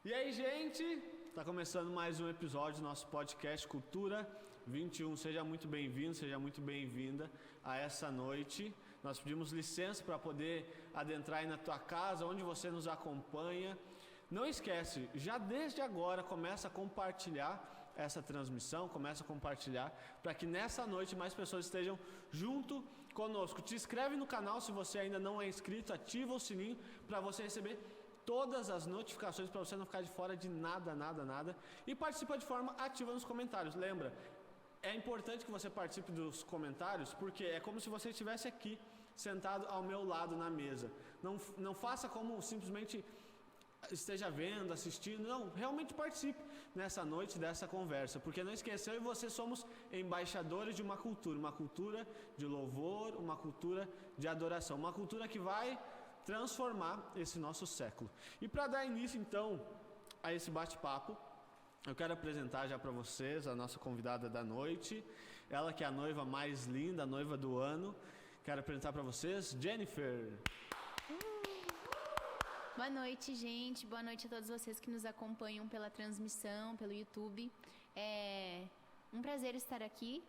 E aí, gente? Tá começando mais um episódio do nosso podcast Cultura 21. Seja muito bem-vindo, seja muito bem-vinda a essa noite. Nós pedimos licença para poder adentrar aí na tua casa, onde você nos acompanha. Não esquece, já desde agora começa a compartilhar essa transmissão, começa a compartilhar para que nessa noite mais pessoas estejam junto conosco. Te inscreve no canal se você ainda não é inscrito, ativa o sininho para você receber todas as notificações, para você não ficar de fora de nada. E participa de forma ativa nos comentários. Lembra, é importante que você participe dos comentários, porque é como se você estivesse aqui, sentado ao meu lado na mesa. Não faça como simplesmente esteja vendo, assistindo. Não, realmente participe nessa noite dessa conversa, porque não esqueça, eu e você somos embaixadores de uma cultura de louvor, uma cultura de adoração, uma cultura que vai transformar esse nosso século. E para dar início então a esse bate-papo, eu quero apresentar já para vocês a nossa convidada da noite, ela que é a noiva mais linda, a noiva do ano. Quero apresentar para vocês Jennifer. Boa noite, gente. Boa noite a todos vocês que nos acompanham pela transmissão, pelo YouTube. É um prazer estar aqui.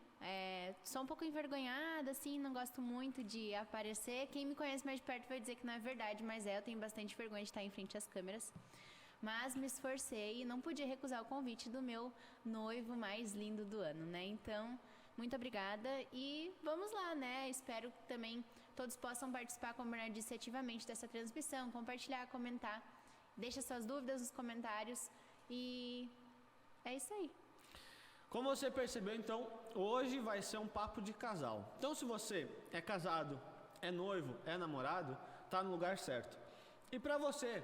Sou um pouco envergonhada, assim, não gosto muito de aparecer. Quem me conhece mais de perto vai dizer que não é verdade, mas eu tenho bastante vergonha de estar em frente às câmeras. Mas me esforcei e não podia recusar o convite do meu noivo mais lindo do ano, né? Então, muito obrigada e vamos lá, né? Espero que também todos possam participar, como o Bernardo disse, ativamente dessa transmissão, compartilhar, comentar. Deixa suas dúvidas nos comentários e é isso aí. Como você percebeu, então, hoje vai ser um papo de casal. Então, se você é casado, é noivo, é namorado, tá no lugar certo. E para você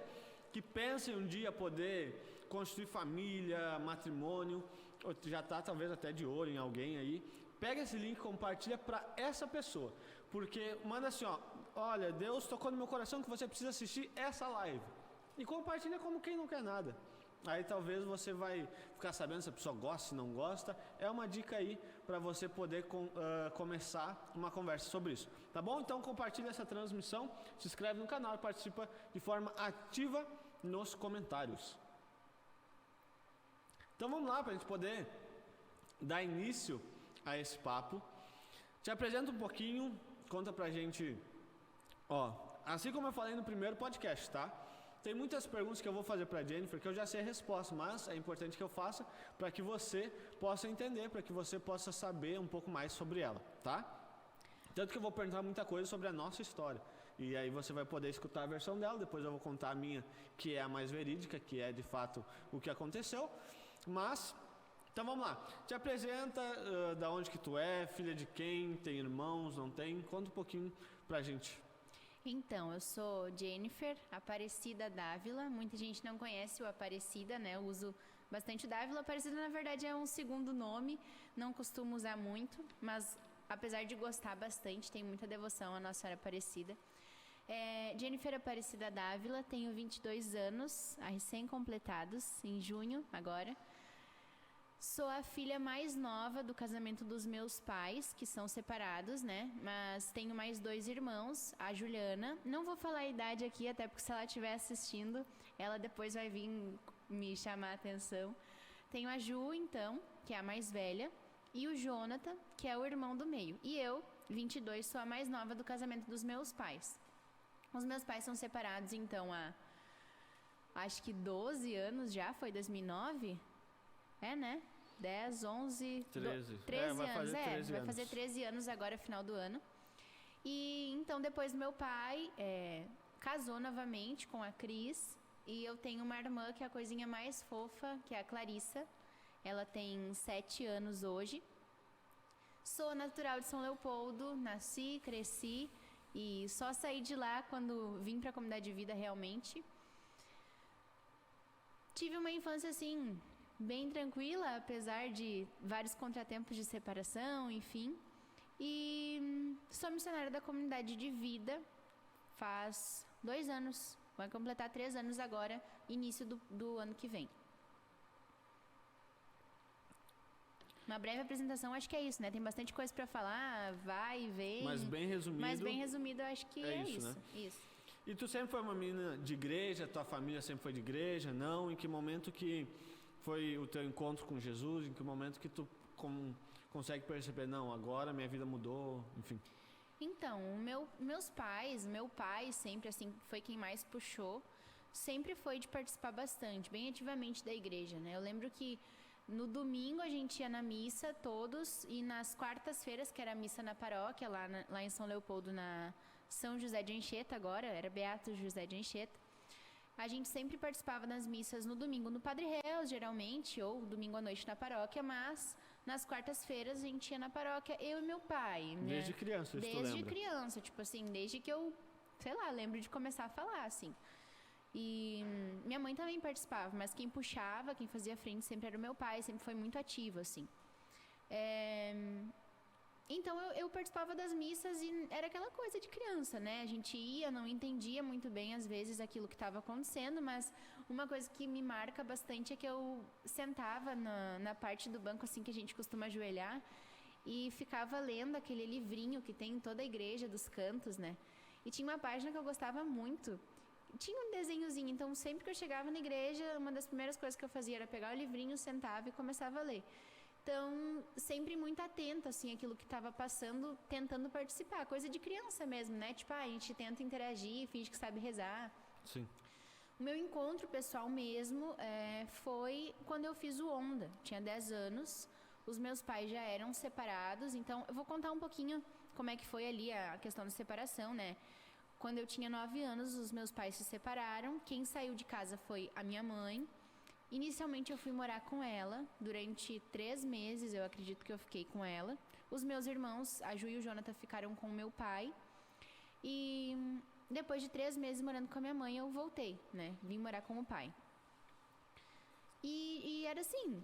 que pensa em um dia poder construir família, matrimônio, ou já tá talvez até de olho em alguém aí, pega esse link e compartilha para essa pessoa. Porque manda assim, ó, olha, Deus tocou no meu coração que você precisa assistir essa live. E compartilha como quem não quer nada. Aí talvez você vai ficar sabendo se a pessoa gosta, se não gosta. É uma dica aí para você poder começar uma conversa sobre isso. Tá bom? Então compartilha essa transmissão, se inscreve no canal e participa de forma ativa nos comentários. Então vamos lá para a gente poder dar início a esse papo. Te apresento um pouquinho, conta pra gente, assim como eu falei no primeiro podcast, tá? Tem muitas perguntas que eu vou fazer para a Jennifer que eu já sei a resposta, mas é importante que eu faça para que você possa entender, para que você possa saber um pouco mais sobre ela, tá? Tanto que eu vou perguntar muita coisa sobre a nossa história. E aí você vai poder escutar a versão dela, depois eu vou contar a minha, que é a mais verídica, que é de fato o que aconteceu. Mas, então vamos lá. Te apresenta, da onde que tu é, filha de quem, tem irmãos, não tem? Conta um pouquinho pra gente. Então, eu sou Jennifer Aparecida Dávila. Muita gente não conhece o Aparecida, né? Eu uso bastante o Dávila. Aparecida, na verdade, é um segundo nome. Não costumo usar muito, mas apesar de gostar bastante, tenho muita devoção à Nossa Senhora Aparecida. Jennifer Aparecida Dávila, tenho 22 anos, recém-completados, em junho agora. Sou a filha mais nova do casamento dos meus pais, que são separados, né? Mas tenho mais 2 irmãos, a Juliana. Não vou falar a idade aqui, até porque se ela estiver assistindo, ela depois vai vir me chamar a atenção. Tenho a Ju, então, que é a mais velha, e o Jonathan, que é o irmão do meio. E eu, 22, sou a mais nova do casamento dos meus pais. Os meus pais são separados, então, há acho que 12 anos já, foi 2009? Né? 10, 11... 13. 13 vai anos, fazer 13 vai anos. fazer 13 anos agora, final do ano. E então depois meu pai casou novamente com a Cris. E eu tenho uma irmã que é a coisinha mais fofa, que é a Clarissa. Ela tem 7 anos hoje. Sou natural de São Leopoldo, nasci, cresci. E só saí de lá quando vim para a comunidade de vida realmente. Tive uma infância assim bem tranquila, apesar de vários contratempos de separação, enfim. E sou missionária da comunidade de vida faz 2 anos. Vai completar 3 anos agora, início do ano que vem. Uma breve apresentação, acho que é isso, né? Tem bastante coisa para falar, vai e vem. Mas bem resumido. Eu acho que é isso. Né? Isso. E tu sempre foi uma menina de igreja? Tua família sempre foi de igreja? Não? Em que momento que foi o teu encontro com Jesus? Em que momento que tu consegue perceber, não, agora minha vida mudou, enfim? Então, meus pais, meu pai sempre assim foi quem mais puxou, sempre foi de participar bastante, bem ativamente da igreja, né? Eu lembro que no domingo a gente ia na missa todos e nas quartas-feiras, que era a missa na paróquia, lá em São Leopoldo, na São José de Anchieta agora, era Beato José de Anchieta. A gente sempre participava das missas no domingo no Padre Reus, geralmente, ou domingo à noite na paróquia, mas nas quartas-feiras a gente ia na paróquia, eu e meu pai. Né? Desde criança, isso tu lembra? Desde criança, tipo assim, desde que eu, sei lá, lembro de começar a falar, assim. E minha mãe também participava, mas quem puxava, quem fazia frente sempre era o meu pai, sempre foi muito ativo, assim. Então eu participava das missas e era aquela coisa de criança, né? A gente ia, não entendia muito bem às vezes aquilo que estava acontecendo, mas uma coisa que me marca bastante é que eu sentava na parte do banco assim que a gente costuma ajoelhar e ficava lendo aquele livrinho que tem em toda a igreja dos cantos, né? E tinha uma página que eu gostava muito. Tinha um desenhozinho, então sempre que eu chegava na igreja, uma das primeiras coisas que eu fazia era pegar o livrinho, sentava e começava a ler. Então, sempre muito atenta, assim, àquilo que estava passando, tentando participar. Coisa de criança mesmo, né? Tipo, a gente tenta interagir, finge que sabe rezar. Sim. O meu encontro pessoal mesmo foi quando eu fiz o Onda. Tinha 10 anos, os meus pais já eram separados. Então, eu vou contar um pouquinho como é que foi ali a questão da separação, né? Quando eu tinha 9 anos, os meus pais se separaram. Quem saiu de casa foi a minha mãe. Inicialmente eu fui morar com ela, durante 3 meses eu acredito que eu fiquei com ela. Os meus irmãos, a Ju e o Jonathan, ficaram com o meu pai. E depois de 3 meses morando com a minha mãe, eu voltei, né? Vim morar com o pai. E era assim,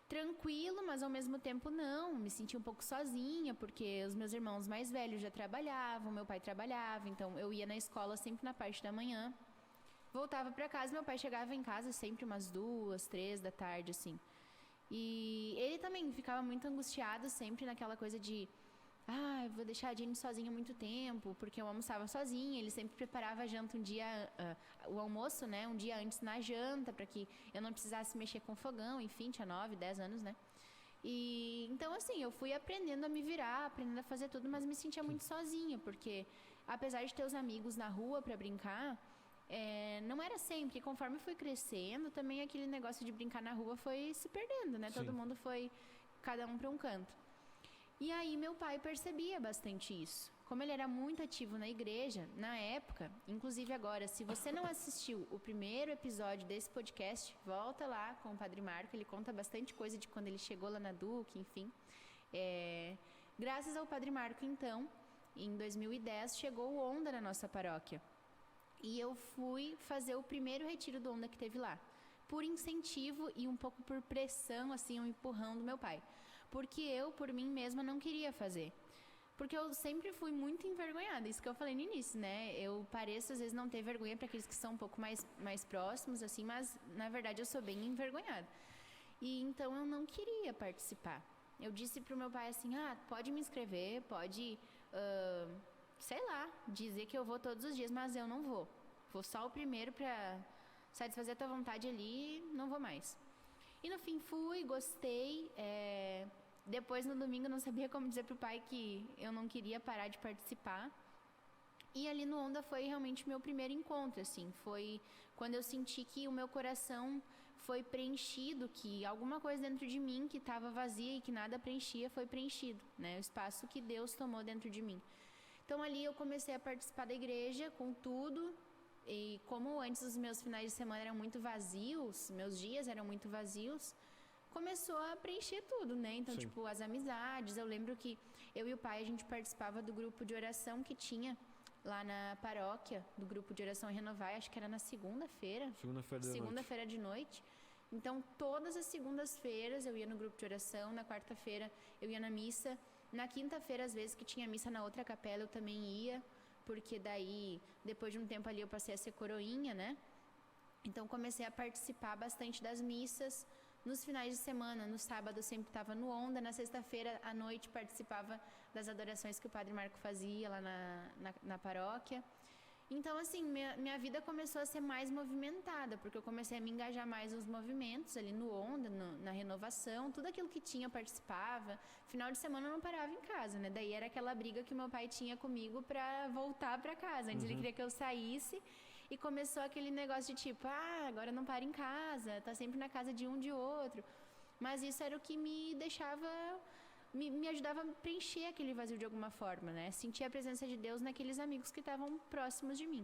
tranquilo, mas ao mesmo tempo não. Me senti um pouco sozinha, porque os meus irmãos mais velhos já trabalhavam, meu pai trabalhava, então eu ia na escola sempre na parte da manhã. Voltava pra casa, meu pai chegava em casa sempre umas 2, 3 da tarde, assim. E ele também ficava muito angustiado sempre naquela coisa de eu vou deixar a Jenny sozinha muito tempo, porque eu almoçava sozinha, ele sempre preparava a janta um dia, o almoço, né, um dia antes na janta, para que eu não precisasse mexer com fogão, enfim, tinha 9, 10 anos, né. E então, assim, eu fui aprendendo a me virar, aprendendo a fazer tudo, mas me sentia muito sozinha, porque apesar de ter os amigos na rua para brincar, não era sempre. Conforme fui crescendo, também aquele negócio de brincar na rua foi se perdendo, né? Sim. Todo mundo foi, cada um para um canto. E aí meu pai percebia bastante isso. Como ele era muito ativo na igreja, na época, inclusive agora, se você não assistiu o primeiro episódio desse podcast, volta lá com o Padre Marco, ele conta bastante coisa de quando ele chegou lá na Duque, enfim. Graças ao Padre Marco, então, em 2010, chegou o Onda na nossa paróquia. E eu fui fazer o primeiro retiro do Onda que teve lá. Por incentivo e um pouco por pressão, assim, um empurrão do meu pai. Porque eu, por mim mesma, não queria fazer. Porque eu sempre fui muito envergonhada, isso que eu falei no início, né? Eu pareço, às vezes, não ter vergonha para aqueles que são um pouco mais próximos, assim, mas, na verdade, eu sou bem envergonhada. E, então, eu não queria participar. Eu disse pro meu pai, assim, pode me inscrever, pode... sei lá, dizer que eu vou todos os dias, mas eu não vou. Vou só o primeiro pra satisfazer a tua vontade ali, não vou mais. E no fim fui, gostei. Depois no domingo não sabia como dizer pro pai que eu não queria parar de participar. E ali no Onda foi realmente o meu primeiro encontro, assim. Foi quando eu senti que o meu coração foi preenchido, que alguma coisa dentro de mim que estava vazia e que nada preenchia foi preenchido, né? O espaço que Deus tomou dentro de mim. Então ali eu comecei a participar da igreja com tudo, e como antes os meus finais de semana eram muito vazios, meus dias eram muito vazios, começou a preencher tudo, né? Então, Sim. Tipo, as amizades, eu lembro que eu e o pai, a gente participava do grupo de oração que tinha lá na paróquia, do grupo de oração Renovar, acho que era na segunda-feira. Segunda-feira de noite. Então, todas as segundas-feiras eu ia no grupo de oração, na quarta-feira eu ia na missa. Na quinta-feira, às vezes, que tinha missa na outra capela, eu também ia, porque daí, depois de um tempo ali, eu passei a ser coroinha, né? Então, comecei a participar bastante das missas. Nos finais de semana, no sábado, eu sempre estava no Onda. Na sexta-feira, à noite, participava das adorações que o Padre Marco fazia lá na paróquia. Então, assim, minha vida começou a ser mais movimentada, porque eu comecei a me engajar mais nos movimentos, ali no Onda, na renovação, tudo aquilo que tinha eu participava. Final de semana eu não parava em casa, né? Daí era aquela briga que o meu pai tinha comigo pra voltar pra casa. Antes ele queria que eu saísse e começou aquele negócio de tipo, agora não para em casa, tá sempre na casa de um de outro. Mas isso era o que me deixava... Me ajudava a preencher aquele vazio de alguma forma, né? Sentir a presença de Deus naqueles amigos que estavam próximos de mim.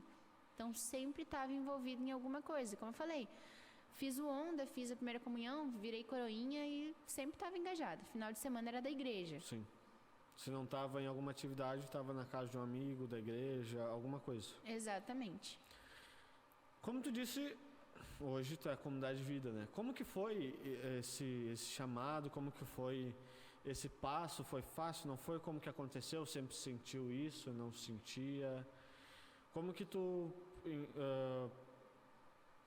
Então, sempre estava envolvido em alguma coisa. Como eu falei, fiz o Onda, fiz a primeira comunhão, virei coroinha e sempre estava engajada. Final de semana era da igreja. Sim. Se não estava em alguma atividade, estava na casa de um amigo, da igreja, alguma coisa. Exatamente. Como tu disse, hoje tu é a comunidade de vida, né? Como que foi esse chamado? Como que foi esse passo? Foi fácil? Não foi? Como que aconteceu? Sempre sentiu isso? Não sentia? Como que tu...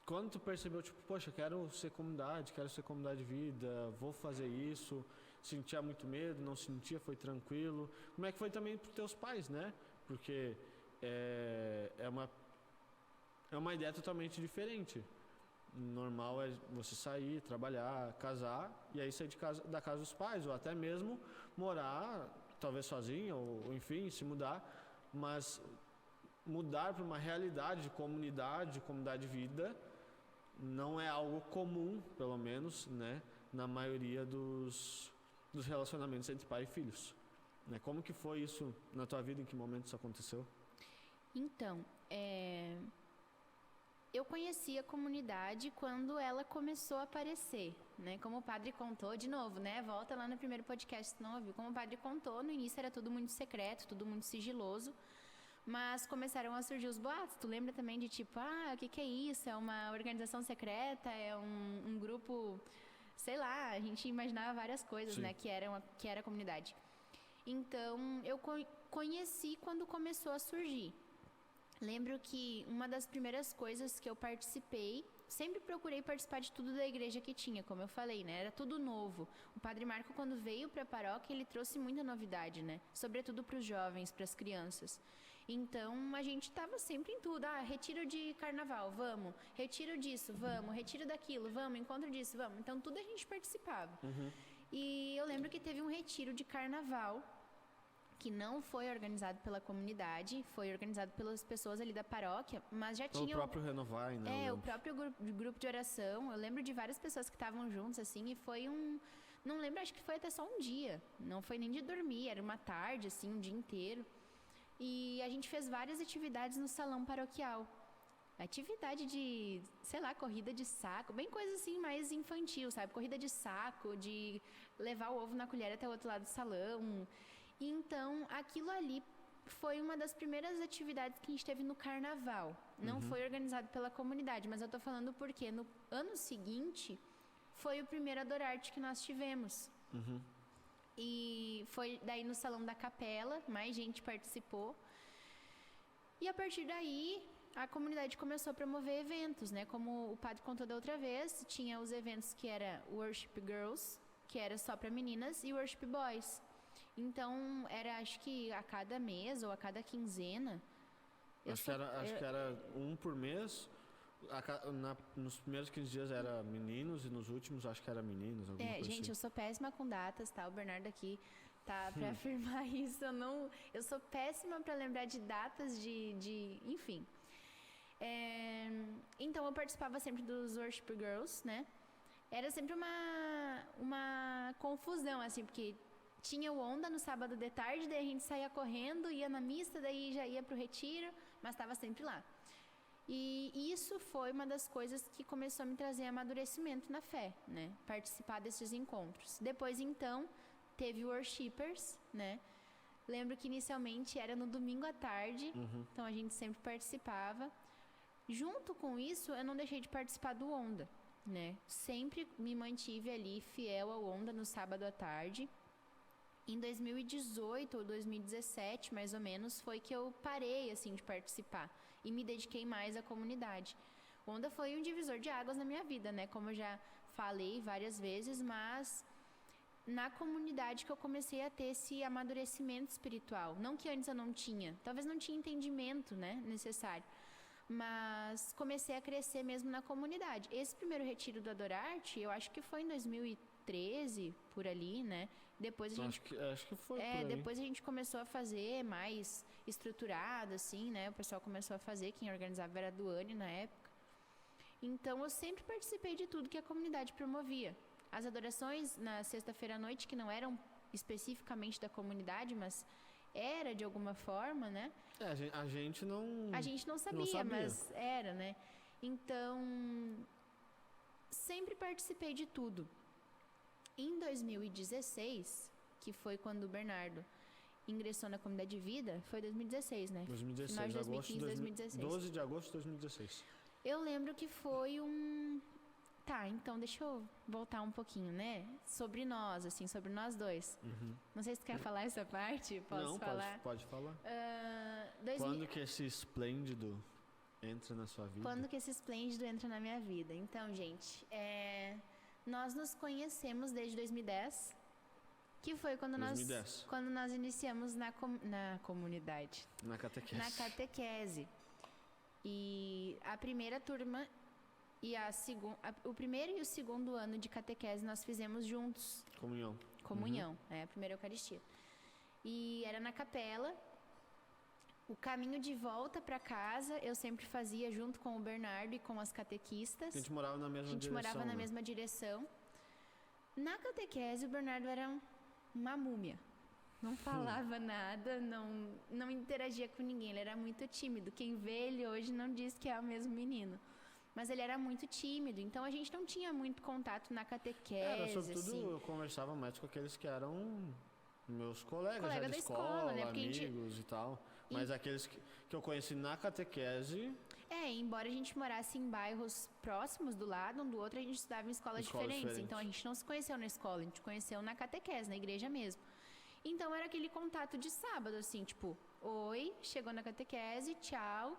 quando tu percebeu, tipo, poxa, quero ser comunidade de vida, vou fazer isso, sentia muito medo, não sentia, foi tranquilo? Como é que foi também para os teus pais, né? Porque é uma ideia totalmente diferente. Normal é você sair, trabalhar, casar e aí sair da casa dos pais, ou até mesmo morar, talvez sozinho, ou enfim, se mudar, mas mudar para uma realidade de comunidade de vida, não é algo comum, pelo menos, né, na maioria dos relacionamentos entre pai e filhos. Né? Como que foi isso na tua vida? Em que momento isso aconteceu? Então, eu conheci a comunidade quando ela começou a aparecer, né? Como o padre contou, de novo, né? Volta lá no primeiro podcast, se não ouviu. Como o padre contou, no início era tudo muito secreto, tudo muito sigiloso, mas começaram a surgir os boatos. Tu lembra também de tipo, o que é isso? É uma organização secreta? É um grupo... Sei lá, a gente imaginava várias coisas, Sim. né? Que era a comunidade. Então, eu conheci quando começou a surgir. Lembro que uma das primeiras coisas que eu participei, sempre procurei participar de tudo da igreja que tinha, como eu falei, né? Era tudo novo. O Padre Marco, quando veio para a paróquia, ele trouxe muita novidade, né? Sobretudo para os jovens, para as crianças. Então, a gente estava sempre em tudo. Retiro de carnaval, vamos. Retiro disso, vamos. Retiro daquilo, vamos. Encontro disso, vamos. Então, tudo a gente participava. E eu lembro que teve um retiro de carnaval que não foi organizado pela comunidade, foi organizado pelas pessoas ali da paróquia, mas já tinha... O próprio Renovar, né? o próprio grupo de oração. Eu lembro de várias pessoas que estavam juntos, assim, e foi não lembro, acho que foi até só um dia. Não foi nem de dormir, era uma tarde, assim, um dia inteiro. E a gente fez várias atividades no salão paroquial. Atividade de, sei lá, corrida de saco, bem coisa assim mais infantil, sabe? Corrida de saco, de levar o ovo na colher até o outro lado do salão. Então, aquilo ali foi uma das primeiras atividades que a gente teve no carnaval. Não foi organizado pela comunidade, mas eu tô falando porque no ano seguinte foi o primeiro Adorarte que nós tivemos. E foi daí no Salão da Capela, mais gente participou. E a partir daí, a comunidade começou a promover eventos, né? Como o padre contou da outra vez, tinha os eventos que era Worship Girls, que era só para meninas, e Worship Boys. Então, acho que a cada mês ou a cada quinzena... Acho que era um por mês. Nos primeiros 15 dias era meninos e nos últimos acho que era meninos. Gente, assim. Eu sou péssima com datas, tá? O Bernardo aqui tá pra afirmar isso. Eu sou péssima pra lembrar de datas enfim. Então, eu participava sempre dos Worship Girls, né? Era sempre uma confusão, assim, porque... Tinha o Onda no sábado de tarde, daí a gente saía correndo, ia na missa, daí já ia pro retiro, mas estava sempre lá. E isso foi uma das coisas que começou a me trazer amadurecimento na fé, né? Participar desses encontros. Depois, então, teve o Worshipers, né? Lembro que inicialmente era no domingo à tarde, então a gente sempre participava. Junto com isso, eu não deixei de participar do Onda, né? Sempre me mantive ali fiel ao Onda no sábado à tarde. Em 2018 ou 2017, mais ou menos, foi que eu parei, assim, de participar e me dediquei mais à comunidade. Onda foi um divisor de águas na minha vida, né? Como eu já falei várias vezes, mas na comunidade que eu comecei a ter esse amadurecimento espiritual. Não que antes eu não tinha, talvez não tinha entendimento, né, necessário. Mas comecei a crescer mesmo na comunidade. Esse primeiro retiro do Adorarte, eu acho que foi em 2013, por ali, né? Depois a gente... Acho que foi por aí. Depois a gente começou a fazer mais estruturado, assim, né? O pessoal começou a fazer, quem organizava era a Duane na época. Então, eu sempre participei de tudo que a comunidade promovia. As adorações na sexta-feira à noite, que não eram especificamente da comunidade, mas era de alguma forma, né? A gente não... A gente não sabia, mas era, né? Então, sempre participei de tudo. Em 2016, que foi quando o Bernardo ingressou na comunidade de vida, foi 2016, né? 2016, final de 2015, 2016. 12 de agosto de 2016. Eu lembro que foi um... Tá, então deixa eu voltar um pouquinho, né? Sobre nós, assim, sobre nós dois. Uhum. Não sei se tu quer falar essa parte, posso falar? Não, pode falar. Quando que esse esplêndido entra na sua vida? Quando que esse esplêndido entra na minha vida? Então, gente, nós nos conhecemos desde 2010, que foi quando nós iniciamos na comunidade. Na catequese. Na catequese. E a primeira turma e o primeiro e o segundo ano de catequese nós fizemos juntos. Comunhão, a primeira Eucaristia. E era na capela. O caminho de volta para casa eu sempre fazia junto com o Bernardo e com as catequistas. A gente morava na mesma direção. Na catequese o Bernardo era uma múmia. Não falava nada, não interagia com ninguém. Ele era muito tímido. Quem vê ele hoje não diz que é o mesmo menino. Mas ele era muito tímido, então a gente não tinha muito contato na catequese. Sobretudo, assim. Eu conversava mais com aqueles que eram meus colegas Colega de da escola, né? amigos e tal. Mas aqueles que eu conheci na catequese... Embora a gente morasse em bairros próximos do lado, um do outro, a gente estudava em escolas diferentes. Então a gente não se conheceu na escola, a gente conheceu na catequese, na igreja mesmo. Então era aquele contato de sábado, assim, tipo, oi, chegou na catequese, tchau,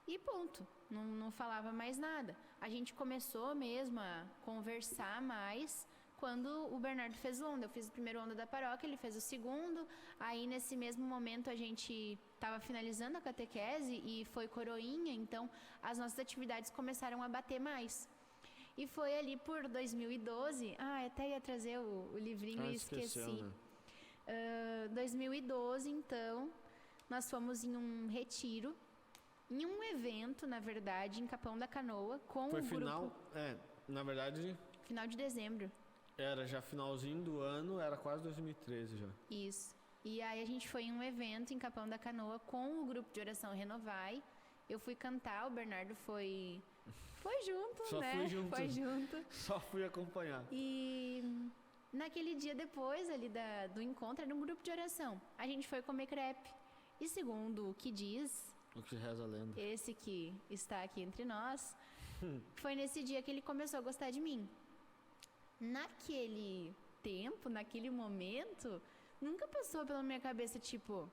e ponto. Não falava mais nada. A gente começou mesmo a conversar mais quando o Bernardo fez o onda. Eu fiz o primeiro onda da paróquia, ele fez o segundo. Aí, nesse mesmo momento, a gente estava finalizando a catequese e foi coroinha. Então, as nossas atividades começaram a bater mais. E foi ali por 2012... até ia trazer o livrinho e esqueci. 2012, então, nós fomos em um retiro, em um evento, na verdade, em Capão da Canoa, com Foi o final, grupo... na verdade... Final de dezembro. Era já finalzinho do ano, era quase 2013 já. Isso. E aí a gente foi em um evento em Capão da Canoa com o grupo de oração Renovai. Eu fui cantar, o Bernardo foi junto, Só né? Foi junto. Só fui acompanhar. E naquele dia depois ali do encontro, era um grupo de oração. A gente foi comer crepe. E segundo o que diz... O que reza a lenda. Esse que está aqui entre nós, foi nesse dia que ele começou a gostar de mim. Naquele tempo, naquele momento, nunca passou pela minha cabeça, tipo,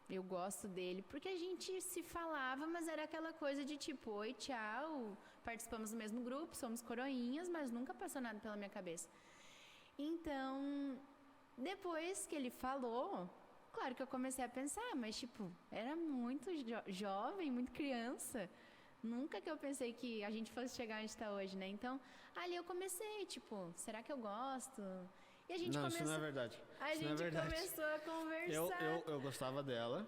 eu gosto dele. Porque a gente se falava, mas era aquela coisa de tipo, oi, tchau, participamos do mesmo grupo, somos coroinhas, mas nunca passou nada pela minha cabeça. Então, depois que ele falou... Claro que eu comecei a pensar, mas, tipo, era muito jovem, muito criança. Nunca que eu pensei que a gente fosse chegar onde está hoje, né? Então, ali eu comecei, tipo, será que eu gosto? E a gente começou... Isso não é verdade. A gente começou a conversar. Eu gostava dela.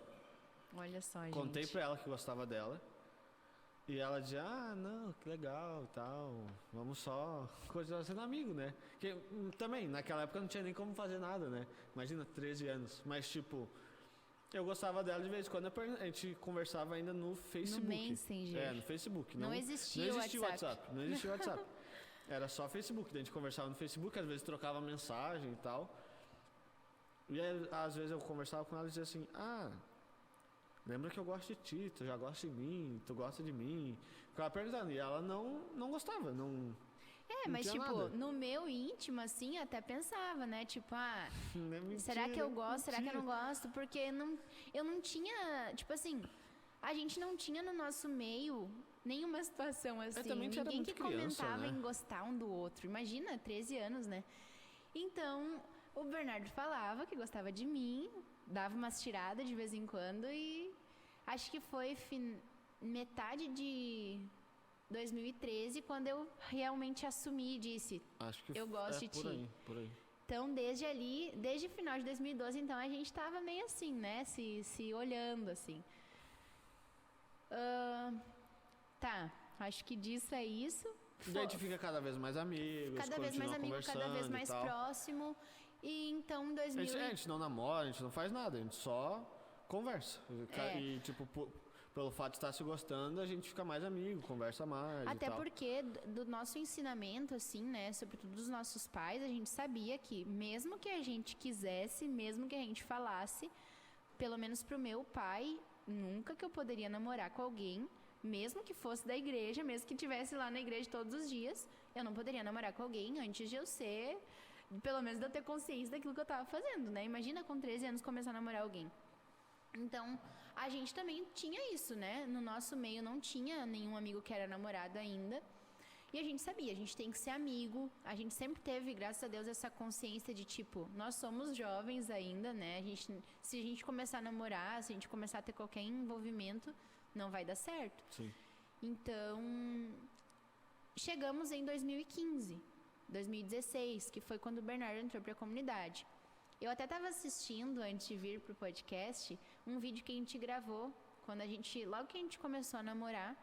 Olha só, gente. Contei pra ela que gostava dela. E ela dizia, não, que legal e tal, vamos só continuar sendo amigo, né? Que, também, naquela época não tinha nem como fazer nada, né? Imagina, 13 anos. Mas, tipo, eu gostava dela de vez em quando, a gente conversava ainda no Facebook. No Messenger. No Facebook. Não existia o WhatsApp. Não existia o WhatsApp. Era só Facebook, daí a gente conversava no Facebook, às vezes trocava mensagem e tal. E aí, às vezes eu conversava com ela e dizia assim, lembra que eu gosto de ti, tu já gosta de mim, tu gosta de mim. Ficava perguntando, e ela não gostava, não mas tinha tipo, nada. No meu íntimo, assim, eu até pensava, né? Tipo, mentira, será que eu gosto, será que eu não gosto? Porque eu não tinha, tipo assim, a gente não tinha no nosso meio nenhuma situação assim. Ninguém que criança, comentava né? em gostar um do outro. Imagina, 13 anos, né? Então, O Bernardo falava que gostava de mim, dava umas tiradas de vez em quando e acho que foi metade de 2013 quando eu realmente assumi e disse, Acho que eu gosto de ti. Por aí. Então, desde o final de 2012, então, a gente tava meio assim, né? Se olhando, assim. Tá, acho que disso é isso. E a gente fica cada vez mais amigos, Cada vez mais amigo, cada vez mais e tal. próximo. E então, em 2000... A gente não namora, a gente não faz nada, a gente só conversa. E, tipo, pelo fato de estar se gostando, a gente fica mais amigo, conversa mais Até e tal. porque do nosso ensinamento, assim, né, sobretudo dos nossos pais, a gente sabia que mesmo que a gente quisesse, mesmo que a gente falasse, pelo menos pro meu pai, nunca que eu poderia namorar com alguém, mesmo que fosse da igreja, mesmo que estivesse lá na igreja todos os dias, eu não poderia namorar com alguém antes de eu ser, pelo menos de eu ter consciência daquilo que eu tava fazendo, né? Imagina com 13 anos começar a namorar alguém. Então, a gente também tinha isso, né? No nosso meio não tinha nenhum amigo que era namorado ainda. E a gente sabia, a gente tem que ser amigo. A gente sempre teve, graças a Deus, essa consciência de tipo, nós somos jovens ainda, né? Se a gente começar a namorar, se a gente começar a ter qualquer envolvimento, não vai dar certo. Sim. Então, chegamos em 2015, 2016, que foi quando o Bernardo entrou para a comunidade. Eu até estava assistindo, antes de vir pro podcast, um vídeo que a gente gravou, logo que a gente começou a namorar,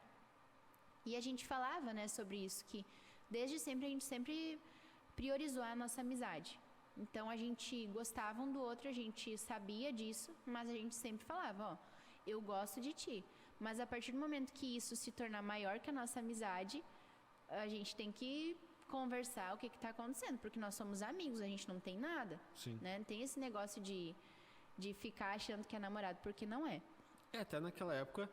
e a gente falava, né, sobre isso, que desde sempre a gente sempre priorizou a nossa amizade. Então, a gente gostava um do outro, a gente sabia disso, mas a gente sempre falava, eu gosto de ti. Mas a partir do momento que isso se tornar maior que a nossa amizade, a gente tem que conversar o que está acontecendo, porque nós somos amigos, a gente não tem nada. Sim. Né? Não tem esse negócio de ficar achando que é namorado, porque não é. Até naquela época,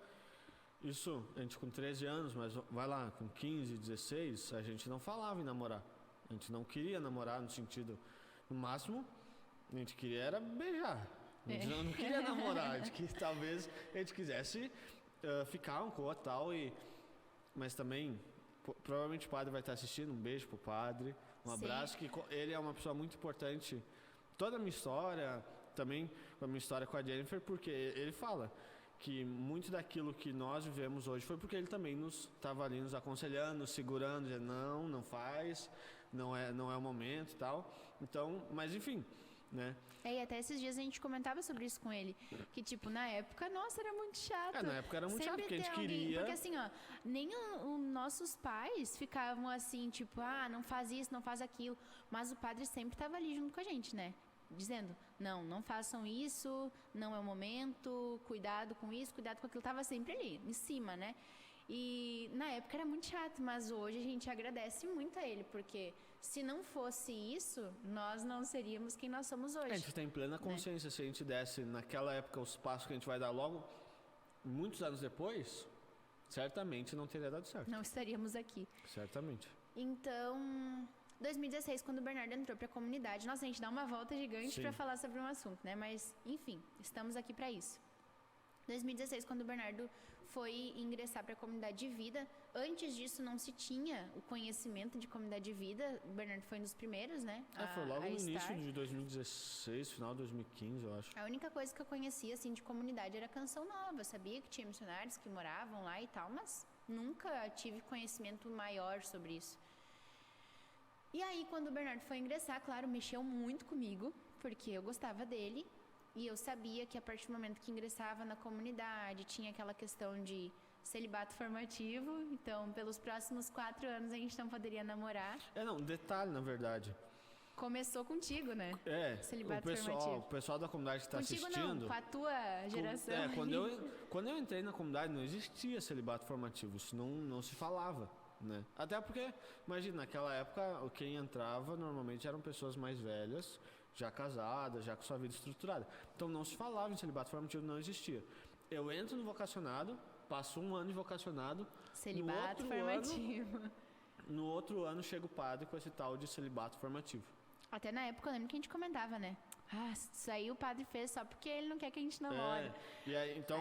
isso, a gente com 13 anos, mas vai lá, com 15, 16, a gente não falava em namorar. A gente não queria namorar no sentido, no máximo, a gente queria era beijar. A gente não queria namorar, talvez a gente quisesse ficar um com o outro tal, mas também... Provavelmente o padre vai estar assistindo, um beijo pro padre, um abraço, que ele é uma pessoa muito importante, toda a minha história, também a minha história com a Jennifer, porque ele fala que muito daquilo que nós vivemos hoje foi porque ele também estava ali nos aconselhando, nos segurando, dizendo, não faz, não é o momento e tal, então, mas enfim, né? E até esses dias a gente comentava sobre isso com ele. Que, tipo, na época, nossa, era muito chato. Na época era muito chato, porque a gente queria... Porque, assim, nem os nossos pais ficavam assim, tipo, não faz isso, não faz aquilo. Mas o padre sempre estava ali junto com a gente, né? Dizendo, não façam isso, não é o momento, cuidado com isso, cuidado com aquilo. Tava sempre ali, em cima, né? E na época era muito chato, mas hoje a gente agradece muito a ele, porque se não fosse isso, nós não seríamos quem nós somos hoje. A gente tem plena consciência, né? Se a gente desse naquela época os passos que a gente vai dar logo, muitos anos depois, certamente não teria dado certo. Não estaríamos aqui. Certamente. Então, 2016, quando o Bernardo entrou para a comunidade, nossa, a gente dá uma volta gigante para falar sobre um assunto, né? Mas, enfim, estamos aqui para isso. 2016, quando o Bernardo foi ingressar para a comunidade de vida, antes disso não se tinha o conhecimento de comunidade de vida, o Bernardo foi um dos primeiros, né? Foi logo no início de 2016, final de 2015, eu acho. A única coisa que eu conhecia, assim, de comunidade era Canção Nova, eu sabia que tinha missionários que moravam lá e tal, mas nunca tive conhecimento maior sobre isso. E aí, quando o Bernardo foi ingressar, claro, mexeu muito comigo, porque eu gostava dele. E eu sabia que a partir do momento que ingressava na comunidade, tinha aquela questão de celibato formativo. Então, pelos próximos 4 anos, a gente não poderia namorar. Detalhe, na verdade. Começou contigo, né? Celibato formativo. O pessoal da comunidade que está assistindo... Contigo não, com a tua geração. Quando eu entrei na comunidade, não existia celibato formativo. Isso não se falava, né? Até porque, imagina, naquela época, quem entrava normalmente eram pessoas mais velhas, já casadas, já com sua vida estruturada. Então não se falava em celibato formativo, não existia. Eu entro no vocacionado, passo 1 ano de vocacionado. Celibato formativo. No outro ano chega o padre com esse tal de celibato formativo. Até na época eu lembro que a gente comentava, né? Isso aí o padre fez só porque ele não quer que a gente namore. E aí, então,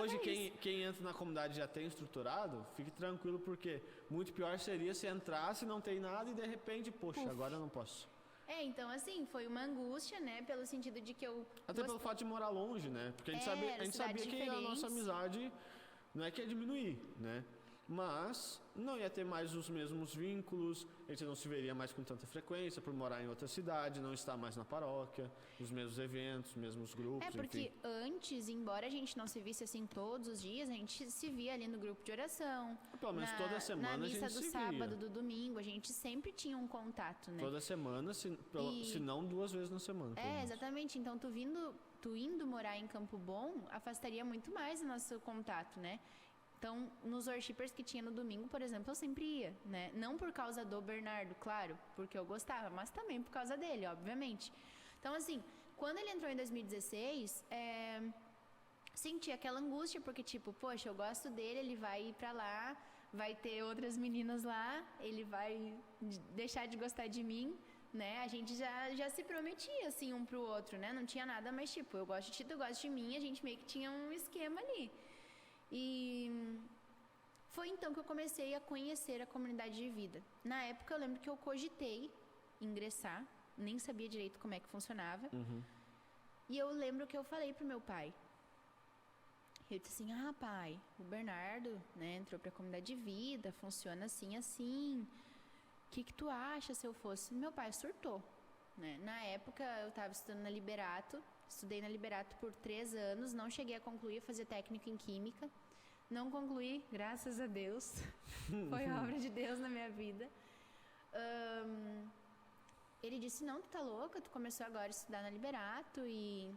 hoje quem entra na comunidade já tem estruturado, fique tranquilo, porque muito pior seria se entrasse, não tem nada e de repente, poxa, agora eu não posso. Então assim, foi uma angústia, né? Pelo sentido de que eu... Até pelo fato de morar longe, né? Porque a gente sabia que a nossa amizade não é que ia diminuir, né? Mas não ia ter mais os mesmos vínculos, a gente não se veria mais com tanta frequência por morar em outra cidade, não estar mais na paróquia, os mesmos eventos, os mesmos grupos, porque enfim. antes, embora a gente não se visse assim todos os dias, a gente se via ali no grupo de oração. Pelo menos toda semana na missa a gente do se sábado, via. do domingo, a gente sempre tinha um contato, né? Toda semana, se não 2 vezes na semana. Exatamente. Então, tu indo morar em Campo Bom, afastaria muito mais o nosso contato, né? Então, nos worshipers que tinha no domingo, por exemplo, eu sempre ia, né? Não por causa do Bernardo, claro, porque eu gostava, mas também por causa dele, obviamente. Então, assim, quando ele entrou em 2016, senti aquela angústia, porque tipo, poxa, eu gosto dele, ele vai ir pra lá, vai ter outras meninas lá, ele vai deixar de gostar de mim, né? A gente já se prometia, assim, um pro outro, né? Não tinha nada, mas tipo, eu gosto de ti, tu gosta de mim, a gente meio que tinha um esquema ali. E foi então que eu comecei a conhecer a comunidade de vida. Na época eu lembro que eu cogitei ingressar, nem sabia direito como é que funcionava. E eu lembro que eu falei pro meu pai. Eu disse assim, pai, o Bernardo, né, entrou pra comunidade de vida, funciona assim, assim. O que tu acha se eu fosse? Meu pai surtou, né? Na época eu estava estudando na Liberato, estudei na Liberato por 3 anos, não cheguei a concluir, fazer técnico em Química. Não concluí, graças a Deus. Foi obra de Deus na minha vida. Ele disse, não, tu tá louca, tu começou agora a estudar na Liberato e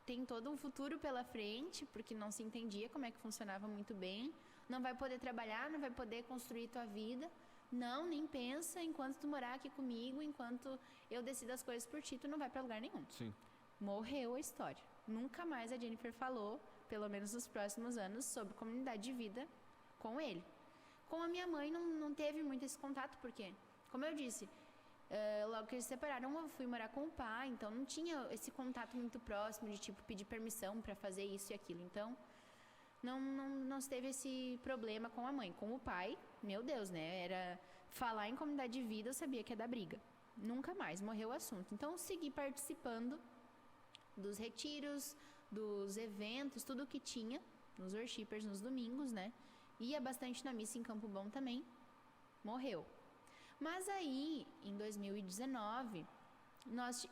tem todo um futuro pela frente, porque não se entendia como é que funcionava muito bem. Não vai poder trabalhar, não vai poder construir tua vida. Não, nem pensa, enquanto tu morar aqui comigo, enquanto eu decido as coisas por ti, tu não vai pra lugar nenhum. Sim. Morreu a história. Nunca mais a Jennifer falou, pelo menos nos próximos anos, sobre comunidade de vida com ele. Com a minha mãe não teve muito esse contato, porque, como eu disse, logo que eles se separaram, eu fui morar com o pai, então não tinha esse contato muito próximo de tipo pedir permissão para fazer isso e aquilo. Então, não se teve esse problema com a mãe. Com o pai, meu Deus, né? Era falar em comunidade de vida, eu sabia que ia dar briga. Nunca mais, morreu o assunto. Então, segui participando dos retiros, dos eventos, tudo que tinha nos worshipers nos domingos, né? Ia bastante na missa em Campo Bom também. Morreu. Mas aí, em 2019,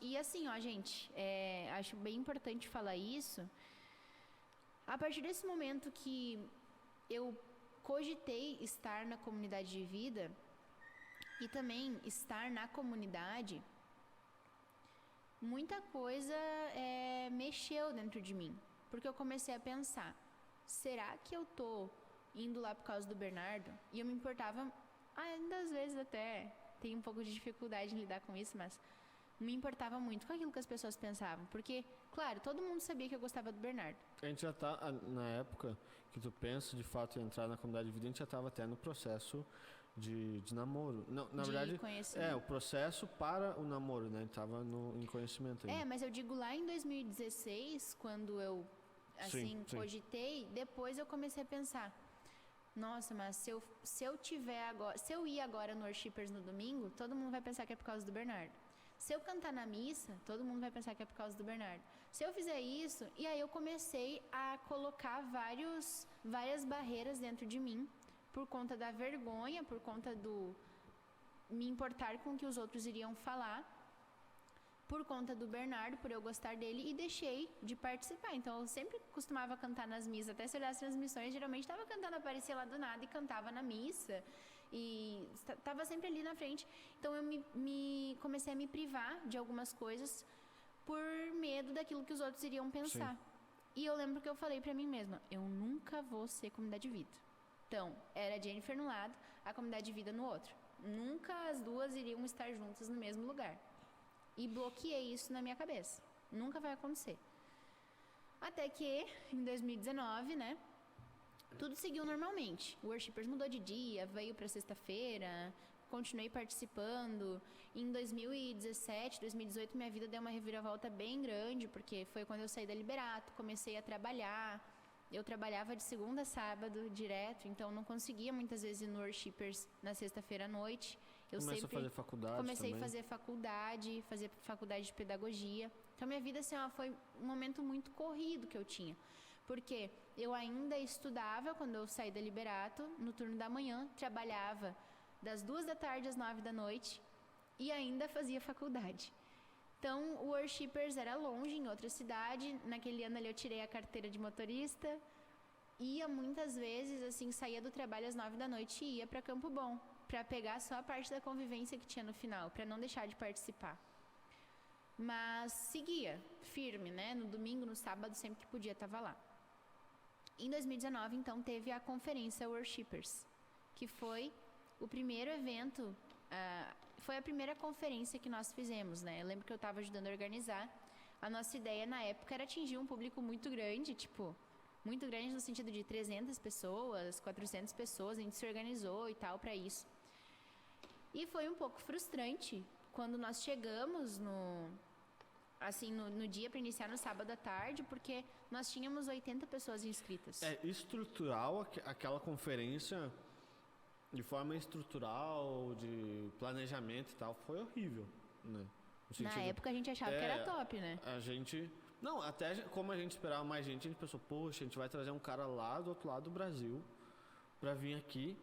e assim, ó, gente, acho bem importante falar isso. A partir desse momento que eu cogitei estar na comunidade de vida e também estar na comunidade, muita coisa mexeu dentro de mim. Porque eu comecei a pensar, será que eu tô indo lá por causa do Bernardo? E eu me importava, ainda às vezes até tenho um pouco de dificuldade em lidar com isso, mas me importava muito com aquilo que as pessoas pensavam. Porque, claro, todo mundo sabia que eu gostava do Bernardo. A gente já tá, na época que tu pensa de fato em entrar na comunidade de vida, a gente já estava até no processo de namoro. Não, na verdade, o processo para o namoro, né? A gente tava em conhecimento ainda. Mas eu digo lá em 2016, quando eu, assim, cogitei, depois eu comecei a pensar, nossa, mas se eu ir agora no Worshipers no domingo, todo mundo vai pensar que é por causa do Bernardo. Se eu cantar na missa, todo mundo vai pensar que é por causa do Bernardo. Se eu fizer isso, e aí eu comecei a colocar várias barreiras dentro de mim, por conta da vergonha, por conta do me importar com o que os outros iriam falar, por conta do Bernardo, por eu gostar dele, e deixei de participar. Então eu sempre costumava cantar nas missas, até se olhar as transmissões, geralmente estava cantando, aparecia lá do nada e cantava na missa, e estava sempre ali na frente. Então eu comecei a me privar de algumas coisas por medo daquilo que os outros iriam pensar. Sim. E eu lembro que eu falei pra mim mesma, eu nunca vou ser comunidade de vida. Então, era a Jennifer no lado, a comunidade de vida no outro. Nunca as duas iriam estar juntas no mesmo lugar. E bloqueei isso na minha cabeça. Nunca vai acontecer. Até que, em 2019, né, tudo seguiu normalmente. O Worshipers mudou de dia, veio para sexta-feira, continuei participando. Em 2017, 2018, minha vida deu uma reviravolta bem grande, porque foi quando eu saí da Liberato, comecei a trabalhar. Eu trabalhava de segunda a sábado, direto, então não conseguia muitas vezes ir no Worshipers na sexta-feira à noite. Começa a fazer faculdade comecei também. a fazer faculdade de pedagogia. Então, minha vida assim, ó, foi um momento muito corrido que eu tinha. Porque eu ainda estudava quando eu saí da Liberato, no turno da manhã, trabalhava das 2 da tarde às 9 da noite e ainda fazia faculdade. Então, o Worshippers era longe, em outra cidade. Naquele ano ali eu tirei a carteira de motorista. Ia muitas vezes, assim, saía do trabalho às 9 da noite e ia para Campo Bom, para pegar só a parte da convivência que tinha no final, para não deixar de participar. Mas seguia firme, né? No domingo, no sábado, sempre que podia, estava lá. Em 2019, então, teve a conferência Worshippers, que foi o primeiro evento, foi a primeira conferência que nós fizemos, né? Eu lembro que eu estava ajudando a organizar. A nossa ideia na época era atingir um público muito grande, tipo, muito grande no sentido de 300 pessoas, 400 pessoas, a gente se organizou e tal para isso. E foi um pouco frustrante quando nós chegamos no dia para iniciar no sábado à tarde, porque nós tínhamos 80 pessoas inscritas. É estrutural aquela conferência, de forma estrutural, de planejamento e tal, foi horrível, né? Na época a gente achava que era top, né? A gente... Não, até como a gente esperava mais gente, a gente pensou, poxa, a gente vai trazer um cara lá do outro lado do Brasil pra vir aqui.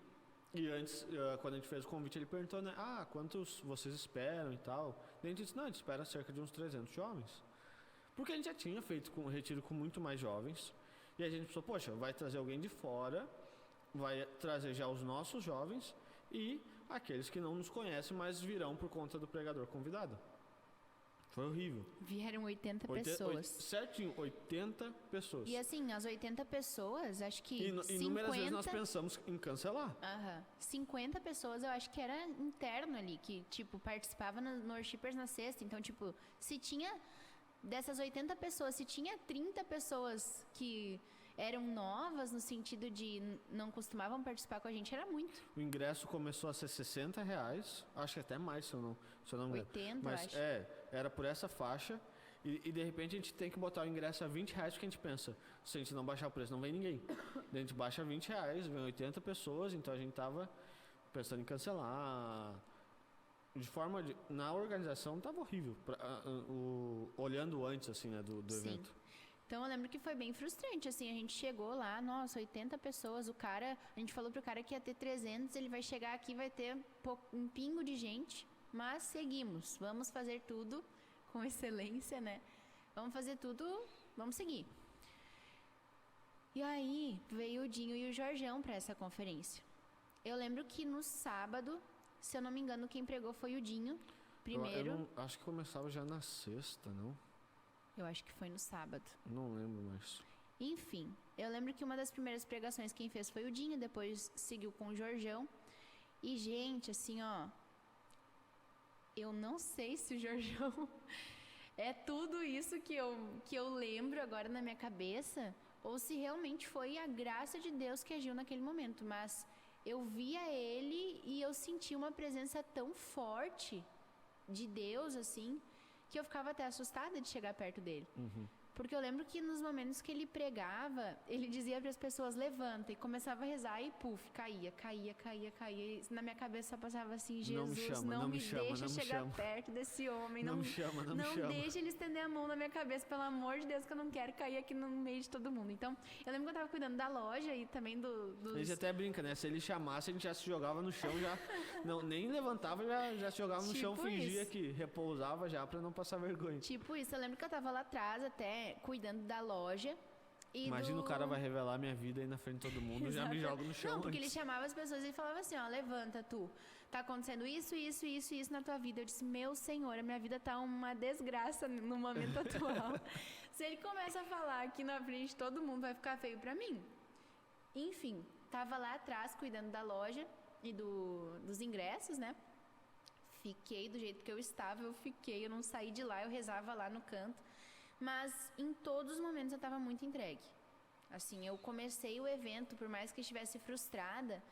E antes, quando a gente fez o convite, ele perguntou, né? Quantos vocês esperam e tal? E a gente disse, não, a gente espera cerca de uns 300 jovens. Porque a gente já tinha feito um retiro com muito mais jovens. E a gente pensou, poxa, vai trazer alguém de fora, vai trazer já os nossos jovens e aqueles que não nos conhecem, mas virão por conta do pregador convidado. Foi horrível. Vieram 80 pessoas. Certinho, 80 pessoas. E assim, as 80 pessoas, acho que inúmeras vezes nós pensamos em cancelar. 50 pessoas eu acho que era interno ali, que tipo, participava no Worshippers na sexta. Então, tipo, se tinha, dessas 80 pessoas, se tinha 30 pessoas que eram novas no sentido de não costumavam participar com a gente, era muito. O ingresso começou a ser R$60, acho que até mais, se eu não me engano. 80, mas acho. Era por essa faixa e de repente a gente tem que botar o ingresso a R$20 porque a gente pensa, se a gente não baixar o preço não vem ninguém. Daí a gente baixa R$20, vem 80 pessoas, então a gente tava pensando em cancelar. Na organização tava horrível, olhando antes assim, né, do evento. Então eu lembro que foi bem frustrante, assim, a gente chegou lá, nossa, 80 pessoas, a gente falou pro cara que ia ter 300, ele vai chegar aqui, vai ter um pingo de gente, mas seguimos, vamos fazer tudo com excelência, né? Vamos fazer tudo, vamos seguir. E aí veio o Dinho e o Jorjão para essa conferência. Eu lembro que no sábado, se eu não me engano, quem pregou foi o Dinho, primeiro. Acho que começava já na sexta, não? Eu acho que foi no sábado. Não lembro mais. Enfim, eu lembro que uma das primeiras pregações quem fez foi o Dinho, depois seguiu com o Jorjão. E, gente, assim, ó, eu não sei se o Jorjão é tudo isso que eu lembro agora na minha cabeça, ou se realmente foi a graça de Deus que agiu naquele momento. Mas eu via ele e eu senti uma presença tão forte de Deus, assim, que eu ficava até assustada de chegar perto dele. Porque eu lembro que nos momentos que ele pregava, ele dizia para as pessoas, levanta, e começava a rezar e caía. E na minha cabeça só passava assim, Jesus, não me deixa chegar perto desse homem, não deixa ele estender a mão na minha cabeça, pelo amor de Deus, que eu não quero cair aqui no meio de todo mundo. Então, eu lembro que eu estava cuidando da loja e também dos... A gente até brinca, né? Se ele chamasse, a gente já se jogava no chão, nem levantava, já se jogava no chão, fingia que repousava já para não passar vergonha. Tipo isso, eu lembro que eu estava lá atrás até cuidando da loja. Imagina o cara vai revelar minha vida aí na frente de todo mundo, já me joga no chão. Não, porque ele chamava as pessoas e falava assim, ó, levanta tu, tá acontecendo isso na tua vida. Eu disse, meu Senhor, a minha vida tá uma desgraça no momento atual. Se ele começa a falar aqui na frente de todo mundo, vai ficar feio pra mim. Enfim, tava lá atrás cuidando da loja e dos ingressos, né? Fiquei do jeito que eu estava, eu não saí de lá, eu rezava lá no canto. Mas em todos os momentos eu estava muito entregue. Assim, eu comecei o evento, por mais que estivesse frustrada,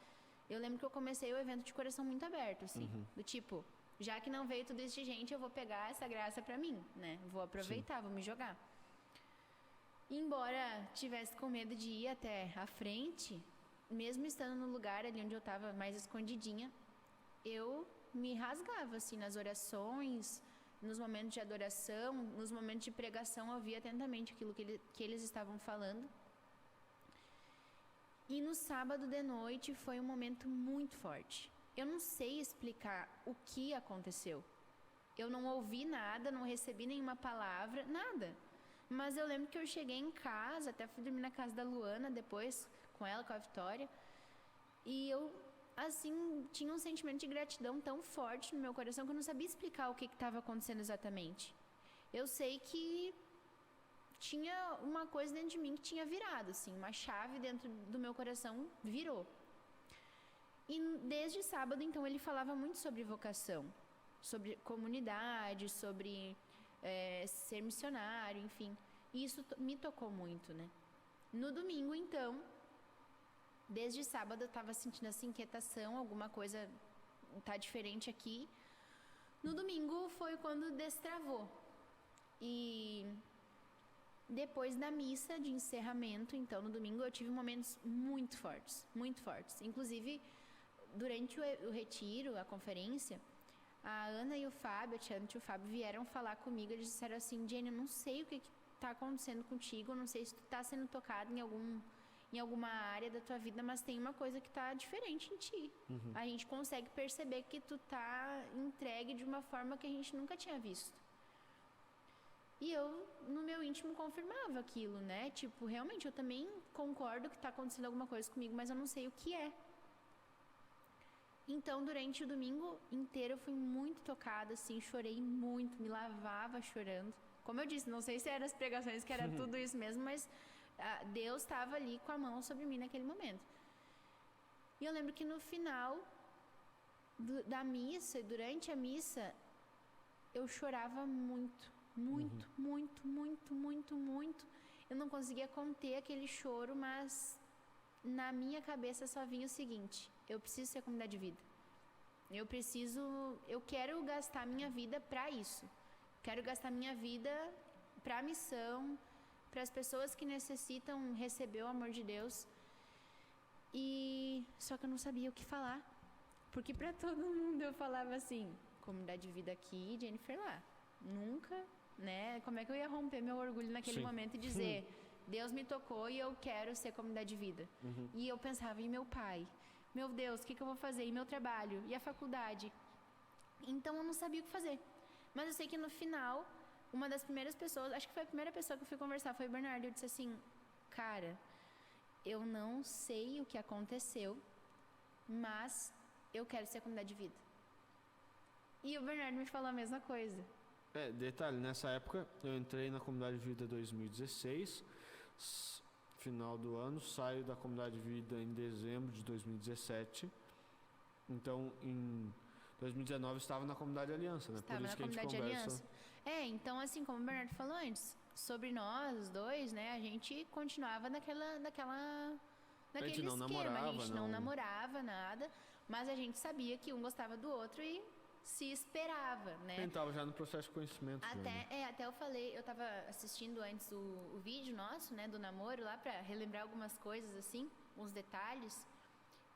eu lembro que eu comecei o evento de coração muito aberto, assim. Do tipo, já que não veio tudo isso de gente, eu vou pegar essa graça pra mim, né? Vou aproveitar, vou me jogar. Embora tivesse com medo de ir até a frente, mesmo estando no lugar ali onde eu estava mais escondidinha, eu me rasgava, assim, nas orações, nos momentos de adoração, nos momentos de pregação, eu ouvia atentamente aquilo que eles estavam falando. E no sábado de noite foi um momento muito forte. Eu não sei explicar o que aconteceu. Eu não ouvi nada, não recebi nenhuma palavra, nada. Mas eu lembro que eu cheguei em casa, até fui dormir na casa da Luana depois, com ela, com a Vitória. E eu, assim, tinha um sentimento de gratidão tão forte no meu coração que eu não sabia explicar o que estava acontecendo exatamente. Eu sei que tinha uma coisa dentro de mim que tinha virado, assim, uma chave dentro do meu coração virou. E desde sábado, então, ele falava muito sobre vocação, sobre comunidade, sobre ser missionário, enfim. E isso me tocou muito, né? No domingo, então, desde sábado eu estava sentindo essa inquietação, alguma coisa tá diferente aqui. No domingo foi quando destravou. E depois da missa de encerramento, então, no domingo, eu tive momentos muito fortes, muito fortes. Inclusive, durante o retiro, a conferência, a Ana e o Fábio, a Tiana e o Fábio vieram falar comigo. Eles disseram assim: Jenny, eu não sei o que está acontecendo contigo, eu não sei se tu está sendo tocado em alguma área da tua vida, mas tem uma coisa que está diferente em ti. A gente consegue perceber que tu está entregue de uma forma que a gente nunca tinha visto. E eu, no meu íntimo, confirmava aquilo, né? Tipo, realmente, eu também concordo que está acontecendo alguma coisa comigo, mas eu não sei o que é. Então, durante o domingo inteiro, eu fui muito tocada, assim, chorei muito, me lavava chorando. Como eu disse, não sei se eram as pregações, que era tudo isso mesmo, mas Deus estava ali com a mão sobre mim naquele momento. E eu lembro que no final da missa, durante a missa, eu chorava muito, muito, muito, muito, muito, muito. Eu não conseguia conter aquele choro, mas na minha cabeça só vinha o seguinte: eu preciso ser comunidade de vida. Eu quero gastar minha vida para isso. Quero gastar minha vida para a missão, para as pessoas que necessitam receber o amor de Deus. E só que eu não sabia o que falar. Porque para todo mundo eu falava assim: comunidade de vida aqui, Jennifer lá. Nunca, né? Como é que eu ia romper meu orgulho naquele momento e dizer: Deus me tocou e eu quero ser comunidade de vida. E eu pensava: e meu pai? Meu Deus, o que eu vou fazer? E meu trabalho? E a faculdade? Então eu não sabia o que fazer. Mas eu sei que no final, uma das primeiras pessoas, acho que foi a primeira pessoa que eu fui conversar, foi o Bernardo. Eu disse assim: cara, eu não sei o que aconteceu, mas eu quero ser comunidade de vida. E o Bernardo me falou a mesma coisa. Detalhe, nessa época eu entrei na comunidade de vida 2016, final do ano, saio da comunidade de vida em dezembro de 2017. Então, em 2019 estava na comunidade de aliança, né? Estava por isso na que a gente comunidade de conversa. aliança. Então, assim como o Bernardo falou antes, sobre nós, os dois, né? A gente continuava naquele não esquema. namorava, A gente não namorava nada, mas a gente sabia que um gostava do outro e se esperava, né? Tentava já no processo de conhecimento. Até eu falei, eu tava assistindo antes o vídeo nosso, né, do namoro lá, pra relembrar algumas coisas, assim, uns detalhes.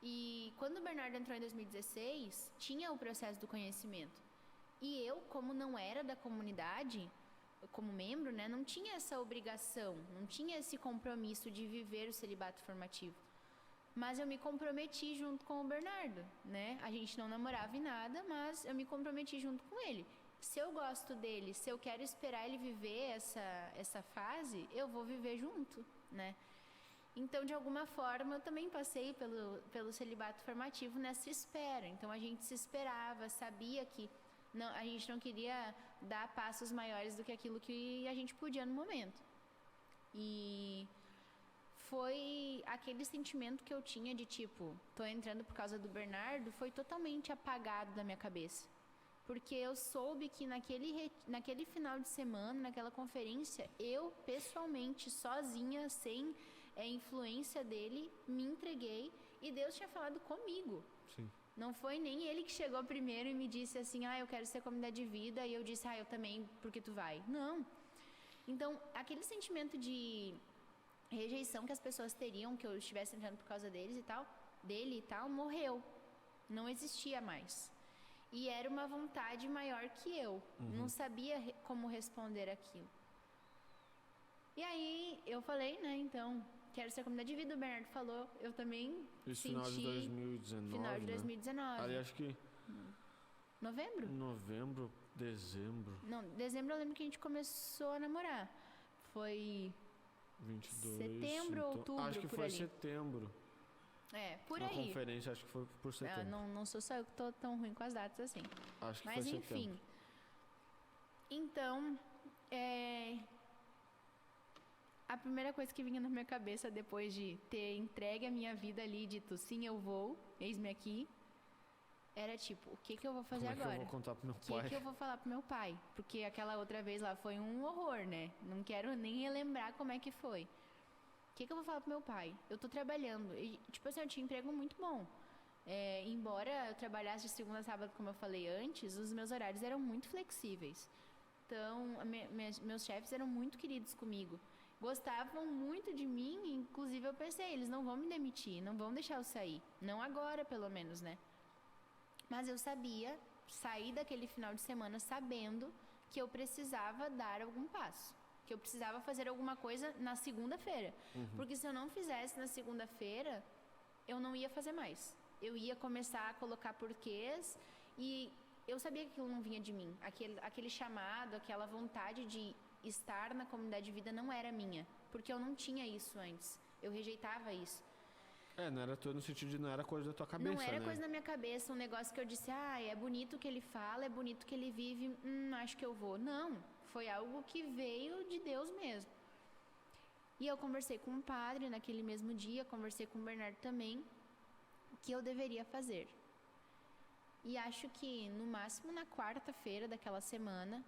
E quando o Bernardo entrou em 2016, tinha o processo do conhecimento. E eu, como não era da comunidade, como membro, né, não tinha essa obrigação, não tinha esse compromisso de viver o celibato formativo. Mas eu me comprometi junto com o Bernardo, né? A gente não namorava em nada, mas eu me comprometi junto com ele. Se eu gosto dele, se eu quero esperar ele viver essa fase, eu vou viver junto, né? Então, de alguma forma, eu também passei pelo celibato formativo nessa espera. Então, a gente se esperava, sabia que a gente não queria dar passos maiores do que aquilo que a gente podia no momento. E foi aquele sentimento que eu tinha de tipo, tô entrando por causa do Bernardo, foi totalmente apagado da minha cabeça. Porque eu soube que naquele final de semana, naquela conferência, eu pessoalmente, sozinha, sem influência dele, me entreguei e Deus tinha falado comigo. Sim. Não foi nem ele que chegou primeiro e me disse assim: eu quero ser comunidade de vida, e eu disse: eu também, porque tu vai. Não. Então, aquele sentimento de rejeição que as pessoas teriam, que eu estivesse entrando por causa dele e tal, morreu. Não existia mais. E era uma vontade maior que eu. Não sabia como responder aquilo. E aí eu falei, né, então, quero ser comunidade de vida. O Bernardo falou, eu também Isso senti... final de 2019, Final de né? 2019. Ali acho que... Novembro? Novembro, dezembro. Não, dezembro eu lembro que a gente começou a namorar. Foi 22. setembro ou outubro, acho que por foi ali. setembro. Por Na aí. conferência, acho que foi por setembro. Não sou só eu que tô tão ruim com as datas assim. Acho que Mas foi enfim. setembro. Então, a primeira coisa que vinha na minha cabeça depois de ter entregue a minha vida ali, dito sim, eu vou, eis-me aqui, era tipo, o que eu vou fazer Como é agora? que eu vou contar pro meu O pai? que eu vou falar pro meu pai? Porque aquela outra vez lá foi um horror, né? Não quero nem relembrar como é que foi. O que eu vou falar pro meu pai? Eu tô trabalhando. E, tipo assim, eu tinha um emprego muito bom. Embora eu trabalhasse de segunda a sábado, como eu falei antes, os meus horários eram muito flexíveis. Então, meus chefes eram muito queridos comigo. Gostavam muito de mim, inclusive eu pensei, eles não vão me demitir, não vão deixar eu sair. Não agora, pelo menos, né? Mas eu sabia, saí daquele final de semana sabendo que eu precisava dar algum passo. Que eu precisava fazer alguma coisa na segunda-feira. Porque se eu não fizesse na segunda-feira, eu não ia fazer mais. Eu ia começar a colocar porquês e eu sabia que aquilo não vinha de mim. Aquele chamado, aquela vontade de estar na comunidade de vida não era minha. Porque eu não tinha isso antes. Eu rejeitava isso. Não era tudo no sentido de não era coisa da tua cabeça, Não era né? coisa na minha cabeça, um negócio que eu disse, é bonito o que ele fala, é bonito o que ele vive, acho que eu vou. Não, foi algo que veio de Deus mesmo. E eu conversei com o padre naquele mesmo dia, conversei com o Bernardo também, o que eu deveria fazer. E acho que no máximo na quarta-feira daquela semana,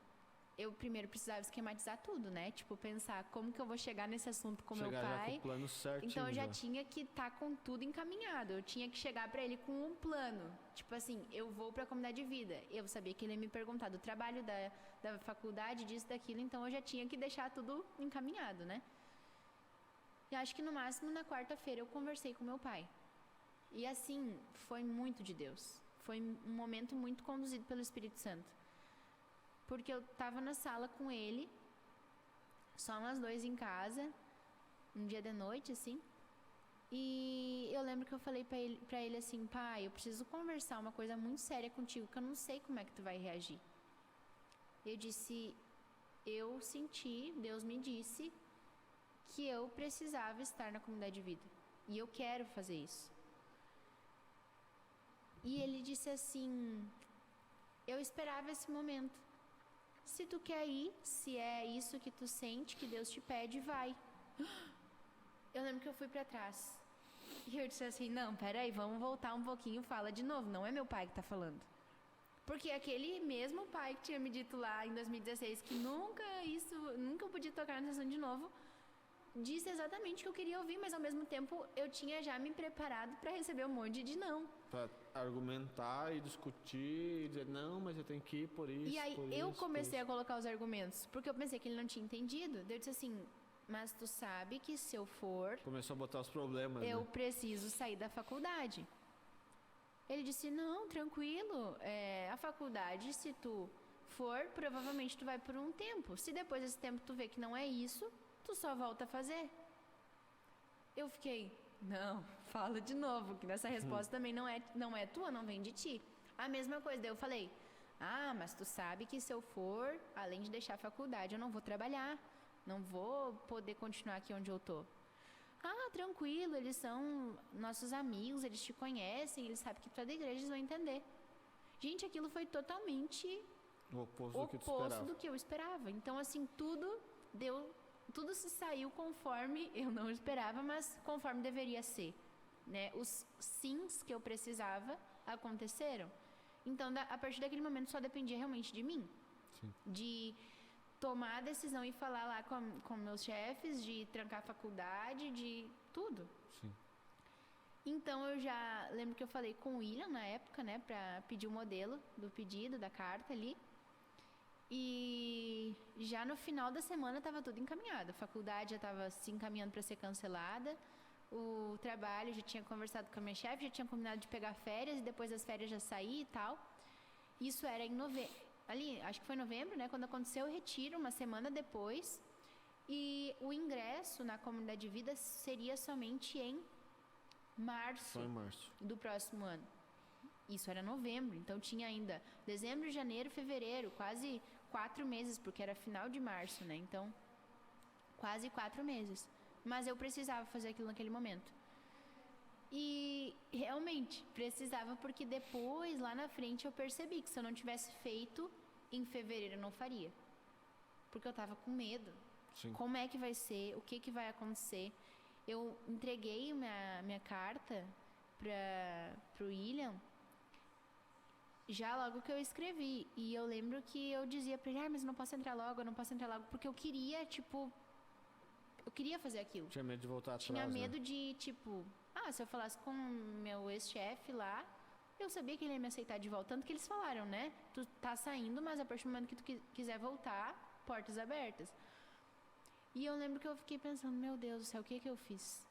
eu primeiro precisava esquematizar tudo, né? Tipo, pensar como que eu vou chegar nesse assunto com meu pai. Já com o plano certinho. Então eu já tinha que estar com tudo encaminhado. Eu tinha que chegar pra ele com um plano. Tipo assim, eu vou pra comunidade de vida. Eu sabia que ele ia me perguntar do trabalho, da faculdade, disso, daquilo. Então eu já tinha que deixar tudo encaminhado, né? E acho que no máximo na quarta-feira eu conversei com meu pai. E assim, foi muito de Deus. Foi um momento muito conduzido pelo Espírito Santo. Porque eu tava na sala com ele, só nós dois em casa, um dia de noite, assim. E eu lembro que eu falei pra ele assim, pai, eu preciso conversar uma coisa muito séria contigo, que eu não sei como é que tu vai reagir. Eu disse, eu senti, Deus me disse, que eu precisava estar na comunidade de vida. E eu quero fazer isso. E ele disse assim, eu esperava esse momento. Se tu quer ir, se é isso que tu sente, que Deus te pede, vai. Eu lembro que eu fui pra trás. E eu disse assim, não, peraí, vamos voltar um pouquinho, fala de novo. Não é meu pai que tá falando. Porque aquele mesmo pai que tinha me dito lá em 2016 que nunca eu podia tocar nessa assunto de novo, disse exatamente o que eu queria ouvir, mas ao mesmo tempo eu tinha já me preparado pra receber um monte de não. Pra argumentar e discutir e dizer, não, mas eu tenho que ir por isso. E aí eu comecei a colocar os argumentos, porque eu pensei que ele não tinha entendido. Daí eu disse assim, mas tu sabe que se eu for... Começou a botar os problemas, eu né? preciso sair da faculdade. Ele disse, não, tranquilo, a faculdade, se tu for, provavelmente tu vai por um tempo. Se depois desse tempo tu vê que não é isso, tu só volta a fazer. Eu fiquei, não, fala de novo, que nessa resposta também não é tua, não vem de ti. A mesma coisa, daí eu falei, mas tu sabe que se eu for, além de deixar a faculdade, eu não vou trabalhar, não vou poder continuar aqui onde eu tô. Tranquilo, eles são nossos amigos, eles te conhecem, eles sabem que tu é da igreja, eles vão entender. Gente, aquilo foi totalmente o oposto do que eu esperava. Então, assim, tudo se saiu conforme eu não esperava, mas conforme deveria ser, né? Os sims que eu precisava aconteceram. Então, a partir daquele momento só dependia realmente de mim. Sim. De tomar a decisão e falar lá com meus chefes, de trancar a faculdade, de tudo. Sim. Então eu já lembro que eu falei com o William na época, né, pra pedir o modelo do pedido, da carta ali. E já no final da semana estava tudo encaminhado. A faculdade já estava se encaminhando para ser cancelada. O trabalho, já tinha conversado com a minha chefe, já tinha combinado de pegar férias e depois das férias já sair e tal. Isso era em novembro. Ali, acho que foi novembro, né? Quando aconteceu o retiro, uma semana depois. E o ingresso na comunidade de vida seria somente em março, Só em março do próximo ano. Isso era novembro, então tinha ainda dezembro, janeiro, fevereiro, quase 4 meses, porque era final de março, né? Então, quase 4 meses. Mas eu precisava fazer aquilo naquele momento. E realmente precisava, porque depois, lá na frente, eu percebi que se eu não tivesse feito em fevereiro, eu não faria. Porque eu tava com medo. Sim. Como é que vai ser? O que que vai acontecer? Eu entreguei minha carta pro William já logo que eu escrevi. E eu lembro que eu dizia pra ele, mas eu não posso entrar logo, eu não posso entrar logo. Porque eu queria, eu queria fazer aquilo. Tinha medo de voltar atrás, Tinha medo né? de, se eu falasse com meu ex-chefe lá, eu sabia que ele ia me aceitar de volta. Tanto que eles falaram, né? Tu tá saindo, mas a partir do momento que tu quiser voltar, portas abertas. E eu lembro que eu fiquei pensando, meu Deus do céu, o que que eu fiz?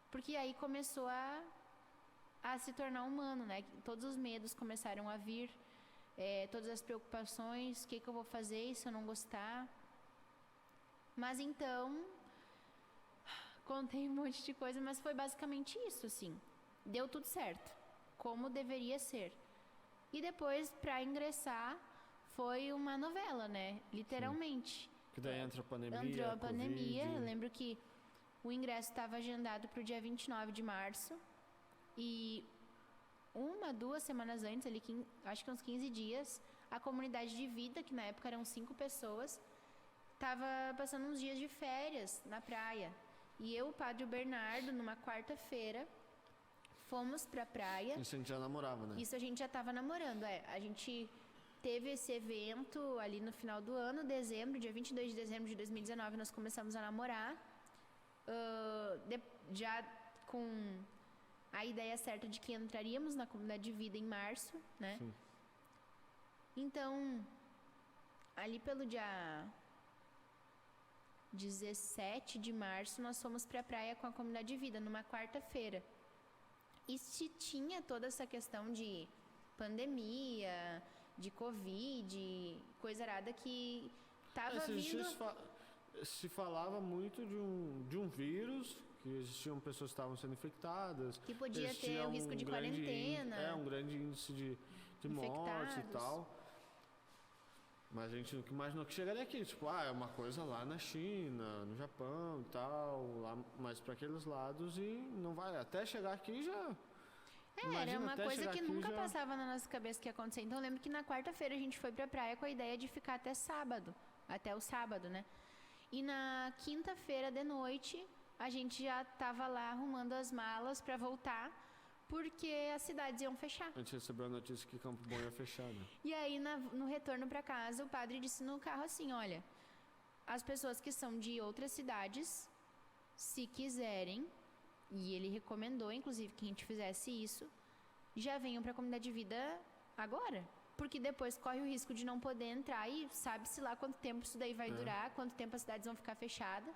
Porque aí começou a se tornar humano, né? Todos os medos começaram a vir, todas as preocupações, o que que eu vou fazer se eu não gostar? Mas então, contei um monte de coisa, mas foi basicamente isso, assim. Deu tudo certo, como deveria ser. E depois, para ingressar, foi uma novela, né? Literalmente. Sim. Que daí entra a pandemia, Entrou a pandemia. COVID. Eu lembro que o ingresso estava agendado para o dia 29 de março. E 2 semanas antes, ali, acho que uns 15 dias, a comunidade de vida, que na época eram 5 pessoas, estava passando uns dias de férias na praia. E eu, o padre Bernardo, numa quarta-feira, fomos pra praia. Isso a gente já namorava, né? Isso a gente já estava namorando, A gente teve esse evento ali no final do ano, dezembro, dia 22 de dezembro de 2019, nós começamos a namorar. Já com a ideia certa de que entraríamos na comunidade de vida em março, né? Sim. Então, ali pelo dia 17 de março, nós fomos pra praia com a comunidade de vida, numa quarta-feira. E se tinha toda essa questão de pandemia, de Covid, coisa arada que tava vindo... Se falava muito de um vírus, que existiam pessoas que estavam sendo infectadas. Que podia ter o risco de quarentena. Um grande índice de morte e tal. Mas a gente nunca imaginou que chegaria aqui. Tipo, é uma coisa lá na China, no Japão e tal, lá mais para aqueles lados e não vai. Até chegar aqui já... Era uma coisa que nunca passava na nossa cabeça que ia acontecer. Então eu lembro que na quarta-feira a gente foi pra praia com a ideia de ficar até o sábado, né? E na quinta-feira de noite, a gente já tava lá arrumando as malas pra voltar, porque as cidades iam fechar. A gente recebeu a notícia que Campo Bom ia fechar, né? E aí, no retorno pra casa, o padre disse no carro assim, olha, as pessoas que são de outras cidades, se quiserem, e ele recomendou, inclusive, que a gente fizesse isso, já venham pra comunidade de vida agora. Porque depois corre o risco de não poder entrar e sabe-se lá quanto tempo isso daí vai durar, quanto tempo as cidades vão ficar fechadas.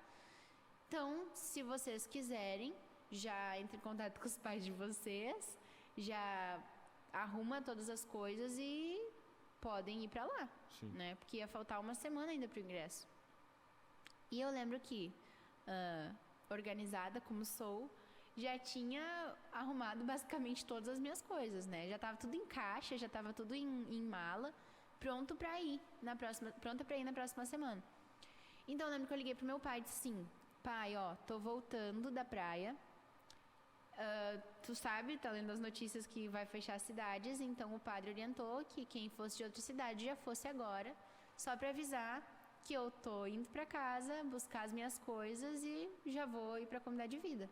Então, se vocês quiserem, já entre em contato com os pais de vocês, já arruma todas as coisas e podem ir pra lá, né? Porque ia faltar uma semana ainda pro ingresso. E eu lembro que, organizada como sou, já tinha arrumado basicamente todas as minhas coisas, né? Já tava tudo em caixa, já tava tudo em mala, pronta pra ir na próxima semana. Então eu lembro que eu liguei pro meu pai e disse assim, pai, tô voltando da praia, tu sabe, tá lendo as notícias que vai fechar as cidades, então o padre orientou que quem fosse de outra cidade já fosse agora, só pra avisar que eu tô indo pra casa, buscar as minhas coisas e já vou ir pra comunidade de vida.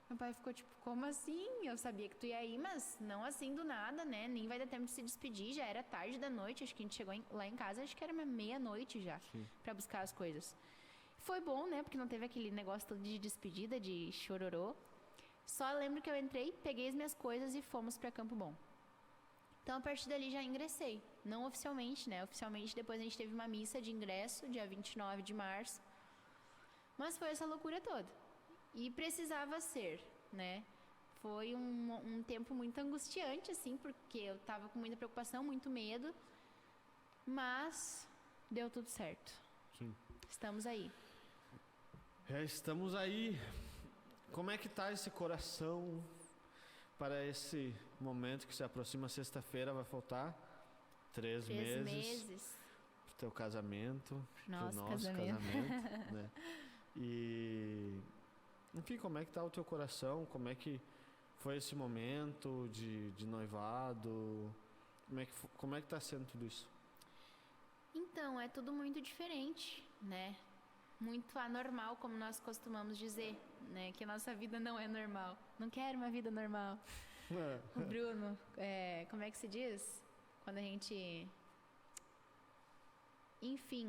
Meu pai ficou tipo, como assim? Eu sabia que tu ia ir, mas não assim do nada, né? Nem vai dar tempo de se despedir, já era tarde da noite, acho que a gente chegou lá em casa, acho que era meia-noite já, pra buscar as coisas. Foi bom, né? Porque não teve aquele negócio todo de despedida, de chororô. Só lembro que eu entrei, peguei as minhas coisas e fomos pra Campo Bom. Então, a partir dali já ingressei. Não oficialmente, né? Oficialmente, depois a gente teve uma missa de ingresso, dia 29 de março. Mas foi essa loucura toda. E precisava ser, né? Foi um tempo muito angustiante, assim, porque eu tava com muita preocupação, muito medo, mas deu tudo certo. Sim. Estamos aí. Estamos aí. Como é que tá esse coração para esse momento que se aproxima? Sexta-feira vai faltar 3 meses pro teu casamento, pro nosso casamento, né? E enfim, como é que tá o teu coração? Como é que foi esse momento de noivado? Como é que tá sendo tudo isso? Então, é tudo muito diferente, né? Muito anormal, como nós costumamos dizer, né? Que a nossa vida não é normal. Não quero uma vida normal. O Bruno, como é que se diz? Quando a gente... Enfim,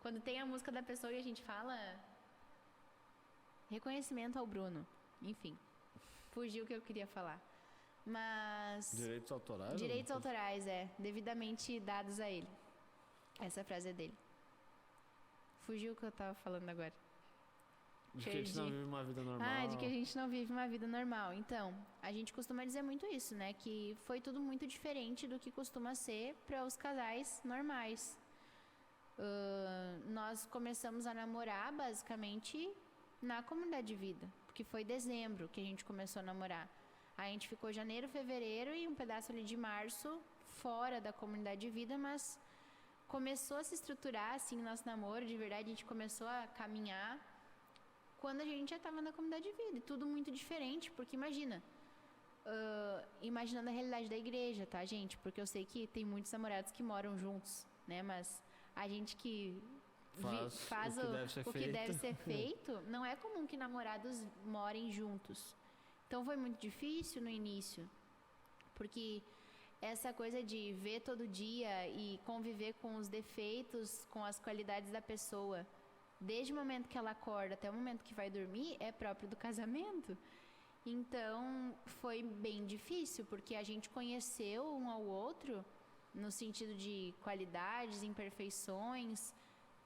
quando tem a música da pessoa e a gente fala... Reconhecimento ao Bruno. Enfim, fugiu o que eu queria falar. Mas... Direitos autorais? Direitos autorais, devidamente dados a ele. Essa frase é dele. Fugiu o que eu tava falando agora. De que a gente não vive uma vida normal. De que a gente não vive uma vida normal. Então, a gente costuma dizer muito isso, né? Que foi tudo muito diferente do que costuma ser para os casais normais. Nós começamos a namorar, basicamente, na comunidade de vida. Porque foi dezembro que a gente começou a namorar. A gente ficou janeiro, fevereiro e um pedaço ali de março fora da comunidade de vida, mas começou a se estruturar, assim, o nosso namoro, de verdade, a gente começou a caminhar quando a gente já estava na comunidade de vida. E tudo muito diferente, porque imagina, imaginando a realidade da igreja, tá, gente? Porque eu sei que tem muitos namorados que moram juntos, né? Mas a gente que faz o que deve ser feito, não é comum que namorados morem juntos. Então foi muito difícil no início, porque essa coisa de ver todo dia e conviver com os defeitos, com as qualidades da pessoa, desde o momento que ela acorda até o momento que vai dormir, é próprio do casamento. Então foi bem difícil, porque a gente conheceu um ao outro no sentido de qualidades, imperfeições,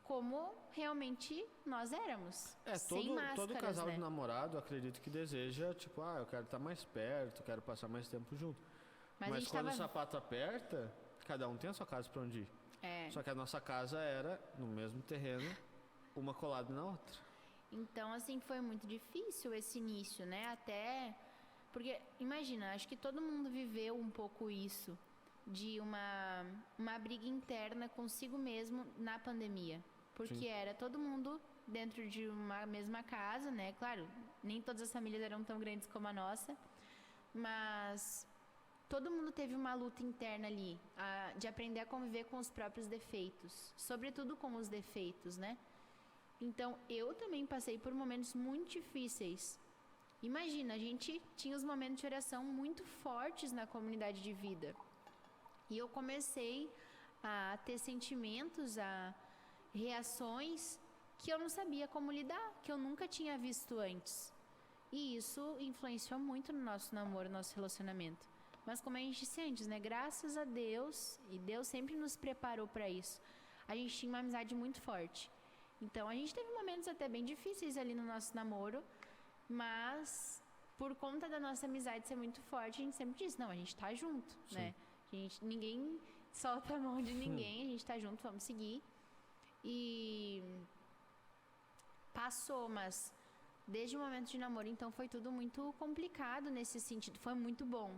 como realmente nós éramos. Sem máscaras, todo casal, né? de namorado, acredito que deseja, tipo, eu quero estar mais perto, quero passar mais tempo junto. Mas quando o sapato aperta, cada um tem a sua casa para onde ir. Só que a nossa casa era no mesmo terreno, uma colada na outra. Então, assim, foi muito difícil esse início, né? Até porque, imagina, acho que todo mundo viveu um pouco isso, de uma briga interna consigo mesmo na pandemia. Porque Sim. Era todo mundo dentro de uma mesma casa, né? Claro, nem todas as famílias eram tão grandes como a nossa, mas todo mundo teve uma luta interna ali, de aprender a conviver com os próprios defeitos, sobretudo com os defeitos, né? Então, eu também passei por momentos muito difíceis. Imagina, a gente tinha os momentos de oração muito fortes na comunidade de vida. E eu comecei a ter sentimentos, reações que eu não sabia como lidar, que eu nunca tinha visto antes. E isso influenciou muito no nosso namoro, no nosso relacionamento. Mas como a gente disse antes, né? Graças a Deus, e Deus sempre nos preparou para isso. A gente tinha uma amizade muito forte. Então a gente teve momentos até bem difíceis ali no nosso namoro, mas por conta da nossa amizade ser muito forte, a gente sempre disse, não, a gente tá junto, Sim. né? Ninguém solta a mão de ninguém, a gente tá junto, vamos seguir. E passou, mas desde o momento de namoro, então foi tudo muito complicado nesse sentido. Foi muito bom,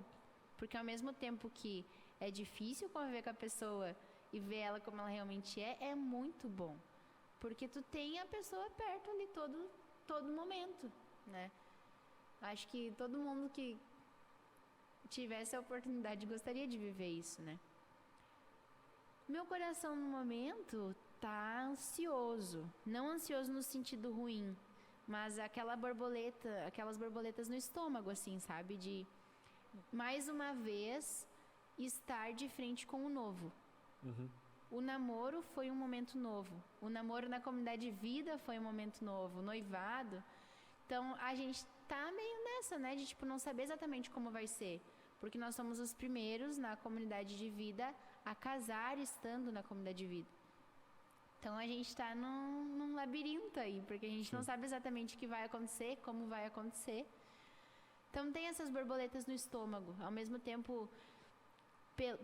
porque ao mesmo tempo que é difícil conviver com a pessoa e ver ela como ela realmente é muito bom. Porque tu tem a pessoa perto ali todo momento, né? Acho que todo mundo que tivesse a oportunidade gostaria de viver isso, né? Meu coração no momento tá ansioso. Não ansioso no sentido ruim, mas aquelas borboletas no estômago, assim, sabe? De, mais uma vez, estar de frente com o novo. Uhum. O namoro foi um momento novo. O namoro na comunidade de vida foi um momento novo. O noivado. Então, a gente tá meio nessa, né? De, não saber exatamente como vai ser. Porque nós somos os primeiros na comunidade de vida a casar estando na comunidade de vida. Então, a gente tá num labirinto aí. Porque a gente não sabe exatamente o que vai acontecer, como vai acontecer. Então tem essas borboletas no estômago. Ao mesmo tempo,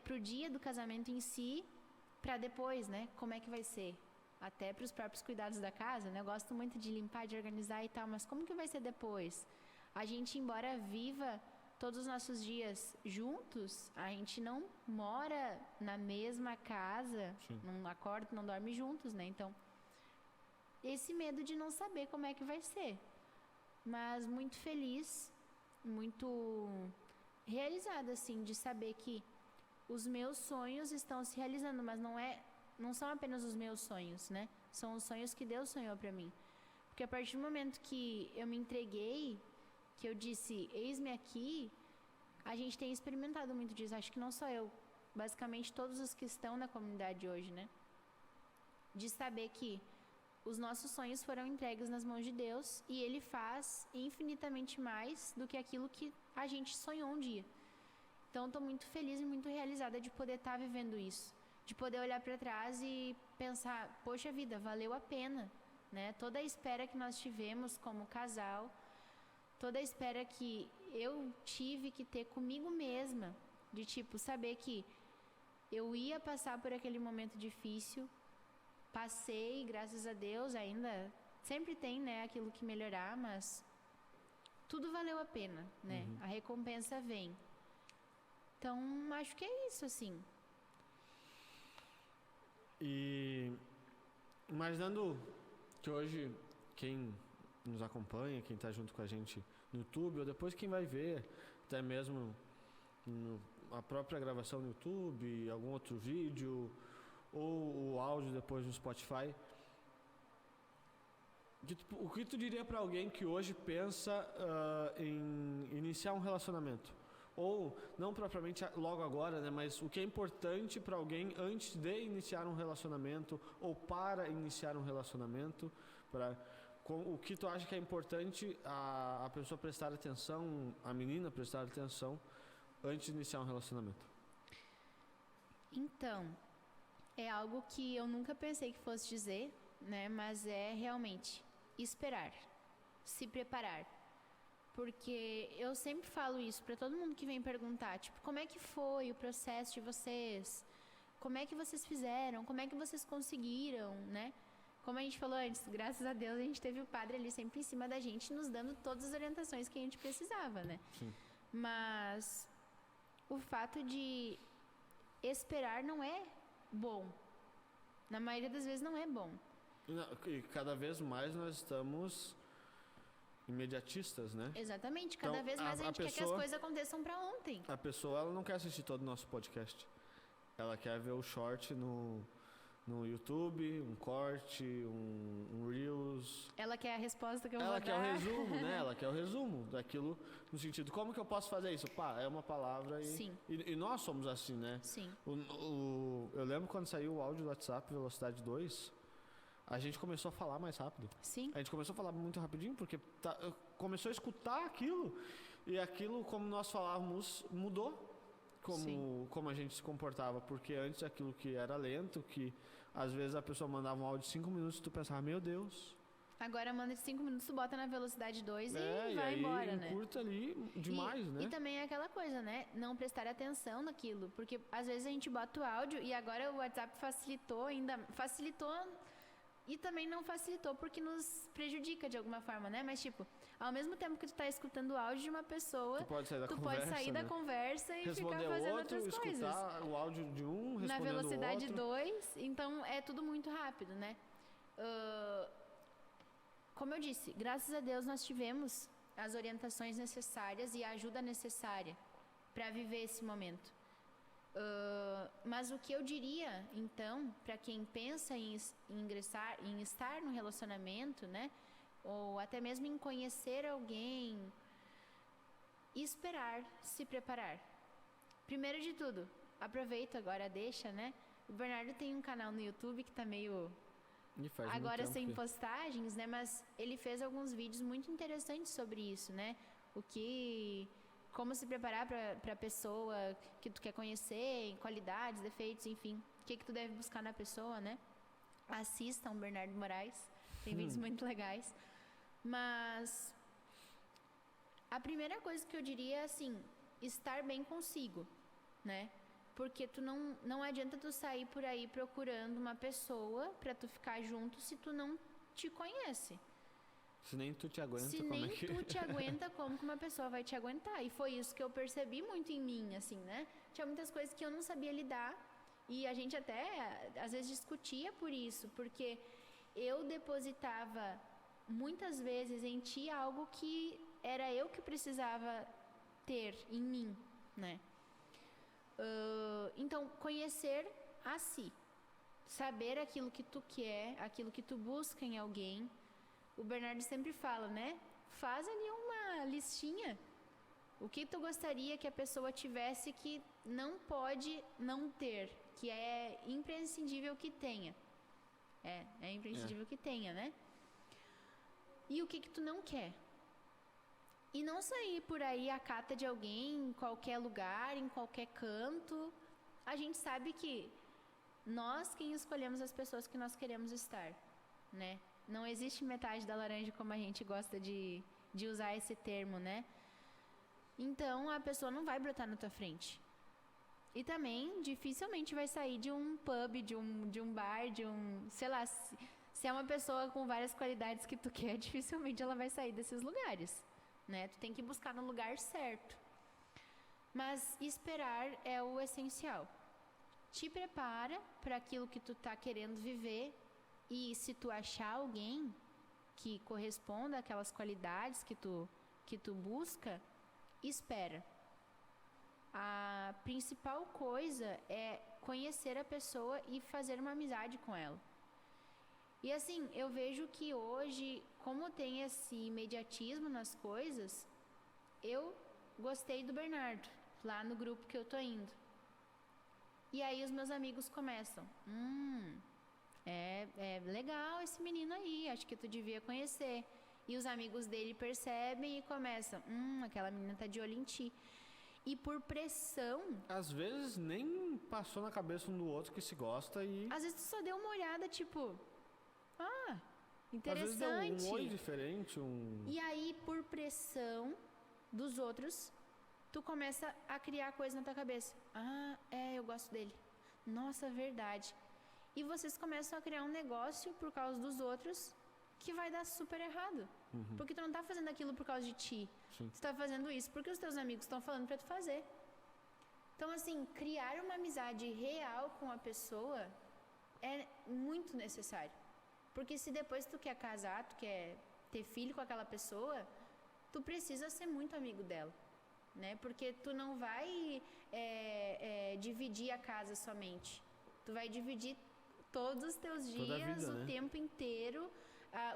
pro dia do casamento em si, para depois, né? Como é que vai ser? Até para os próprios cuidados da casa, né? Eu gosto muito de limpar, de organizar e tal, mas como que vai ser depois? A gente, embora viva todos os nossos dias juntos, a gente não mora na mesma casa, Sim. não acorda, não dorme juntos, né? Então, esse medo de não saber como é que vai ser. Mas muito feliz, muito realizada, assim, de saber que os meus sonhos estão se realizando, mas não são apenas os meus sonhos, né? São os sonhos que Deus sonhou para mim. Porque a partir do momento que eu me entreguei, que eu disse, eis-me aqui, a gente tem experimentado muito disso. Acho que não só eu, basicamente todos os que estão na comunidade hoje, né? De saber que os nossos sonhos foram entregues nas mãos de Deus e Ele faz infinitamente mais do que aquilo que a gente sonhou um dia. Então, estou muito feliz e muito realizada de poder estar vivendo isso. De poder olhar para trás e pensar, poxa vida, valeu a pena, né? Toda a espera que nós tivemos como casal, toda a espera que eu tive que ter comigo mesma, de tipo, saber que eu ia passar por aquele momento difícil, passei, graças a Deus, ainda sempre tem, né, aquilo que melhorar, mas tudo valeu a pena, né? A recompensa vem. Então, acho que é isso, assim. E imaginando que hoje quem nos acompanha, quem está junto com a gente no YouTube, ou depois quem vai ver, até mesmo a própria gravação no YouTube, algum outro vídeo, ou o áudio depois no Spotify, o que tu diria para alguém que hoje pensa em iniciar um relacionamento? Ou, não propriamente logo agora, né, mas o que é importante para alguém antes de iniciar um relacionamento ou para iniciar um relacionamento, o que tu acha que é importante a pessoa prestar atenção, a menina prestar atenção antes de iniciar um relacionamento? Então, é algo que eu nunca pensei que fosse dizer, né, mas é realmente esperar, se preparar. Porque eu sempre falo isso para todo mundo que vem perguntar, tipo, como é que foi o processo de vocês? Como é que vocês fizeram? Como é que vocês conseguiram, né? Como a gente falou antes, graças a Deus a gente teve o padre ali sempre em cima da gente, nos dando todas as orientações que a gente precisava, né? Sim. Mas o fato de esperar não é bom. Na maioria das vezes não é bom. E cada vez mais nós estamos imediatistas, né? Exatamente, cada então, vez mais a gente quer que as coisas aconteçam para ontem. A pessoa, ela não quer assistir todo o nosso podcast. Ela quer ver o short no YouTube, um corte, um Reels. Ela quer a resposta que eu vou dar. Ela quer o resumo, né? Ela quer o resumo daquilo, no sentido, como que eu posso fazer isso? Pá, é uma palavra e... Sim. E nós somos assim, né? Sim. Eu lembro quando saiu o áudio do WhatsApp Velocidade 2, a gente começou a falar mais rápido. Sim. A gente começou a falar muito rapidinho, porque começou a escutar aquilo, e aquilo, como nós falávamos, mudou. Como a gente se comportava, porque antes aquilo que era lento, que às vezes a pessoa mandava um áudio de 5 minutos e tu pensava, meu Deus. Agora manda de 5 minutos, tu bota na velocidade 2 e vai aí embora, né? Curta ali demais, né? E também é aquela coisa, né? Não prestar atenção naquilo, porque às vezes a gente bota o áudio e agora o WhatsApp facilitou e também não facilitou porque nos prejudica de alguma forma, né? Mas tipo, ao mesmo tempo que tu tá escutando o áudio de uma pessoa, tu pode sair da tu conversa, pode sair da conversa e responder ficar fazendo outro, outras coisas. Escutar o áudio de um, respondendo na velocidade o outro. 2, então é tudo muito rápido, né? Como eu disse, graças a Deus nós tivemos as orientações necessárias e a ajuda necessária para viver esse momento. Mas o que eu diria, então, para quem pensa em ingressar, em estar no relacionamento, né? Ou até mesmo em conhecer alguém, esperar, se preparar. Primeiro de tudo, aproveito agora, deixa, né? O Bernardo tem um canal no YouTube que tá meio... agora sem postagens, né? Mas ele fez alguns vídeos muito interessantes sobre isso, né? Como se preparar para a pessoa que tu quer conhecer, qualidades, defeitos, enfim. O que tu deve buscar na pessoa, né? Assistam Bernardo Moraes, tem vídeos muito legais. Mas A primeira coisa que eu diria é assim, estar bem consigo, né? Porque tu não adianta tu sair por aí procurando uma pessoa pra tu ficar junto se tu não te conhece. Se nem tu te aguenta, Se como nem é que... tu te aguenta, como que uma pessoa vai te aguentar? E foi isso que eu percebi muito em mim, assim, né? Tinha muitas coisas que eu não sabia lidar e a gente até, às vezes, discutia por isso, porque eu depositava muitas vezes em ti algo que era eu que precisava ter em mim, né? Então, conhecer a si, saber aquilo que tu quer, aquilo que tu busca em alguém. O Bernardo sempre fala, né? Faz ali uma listinha. O que tu gostaria que a pessoa tivesse que não pode não ter, que é imprescindível que tenha. É imprescindível que tenha, né? E o que tu não quer. E não sair por aí à cata de alguém, em qualquer lugar, em qualquer canto. A gente sabe que nós quem escolhemos as pessoas que nós queremos estar, né? Não existe metade da laranja como a gente gosta de usar esse termo, né? Então, a pessoa não vai brotar na tua frente. E também, dificilmente vai sair de um pub, de um bar, sei lá, se é uma pessoa com várias qualidades que tu quer, dificilmente ela vai sair desses lugares, né? Tu tem que buscar no lugar certo. Mas esperar é o essencial. Te prepara para aquilo que tu tá querendo viver e se tu achar alguém que corresponda àquelas qualidades que tu busca, espera. A principal coisa é conhecer a pessoa e fazer uma amizade com ela. E assim, eu vejo que hoje, como tem esse imediatismo nas coisas, eu gostei do Bernardo, lá no grupo que eu tô indo. E aí os meus amigos começam, é legal esse menino aí, acho que tu devia conhecer. E os amigos dele percebem e começam, aquela menina tá de olho em ti. E por pressão... Às vezes nem passou na cabeça um do outro que se gosta e... Às vezes tu só deu uma olhada, tipo... interessante. Às vezes deu um oi diferente, E aí, por pressão dos outros, tu começa a criar coisa na tua cabeça. Eu gosto dele. Nossa, verdade. E vocês começam a criar um negócio por causa dos outros que vai dar super errado. Porque tu não tá fazendo aquilo por causa de ti. Sim. Tu tá fazendo isso porque os teus amigos estão falando pra tu fazer. Então, assim, criar uma amizade real com a pessoa é muito necessário. Porque se depois tu quer casar, tu quer ter filho com aquela pessoa, tu precisa ser muito amigo dela, né? Porque tu não vai dividir a casa somente. Tu vai dividir todos os teus dias, vida, o né? tempo inteiro,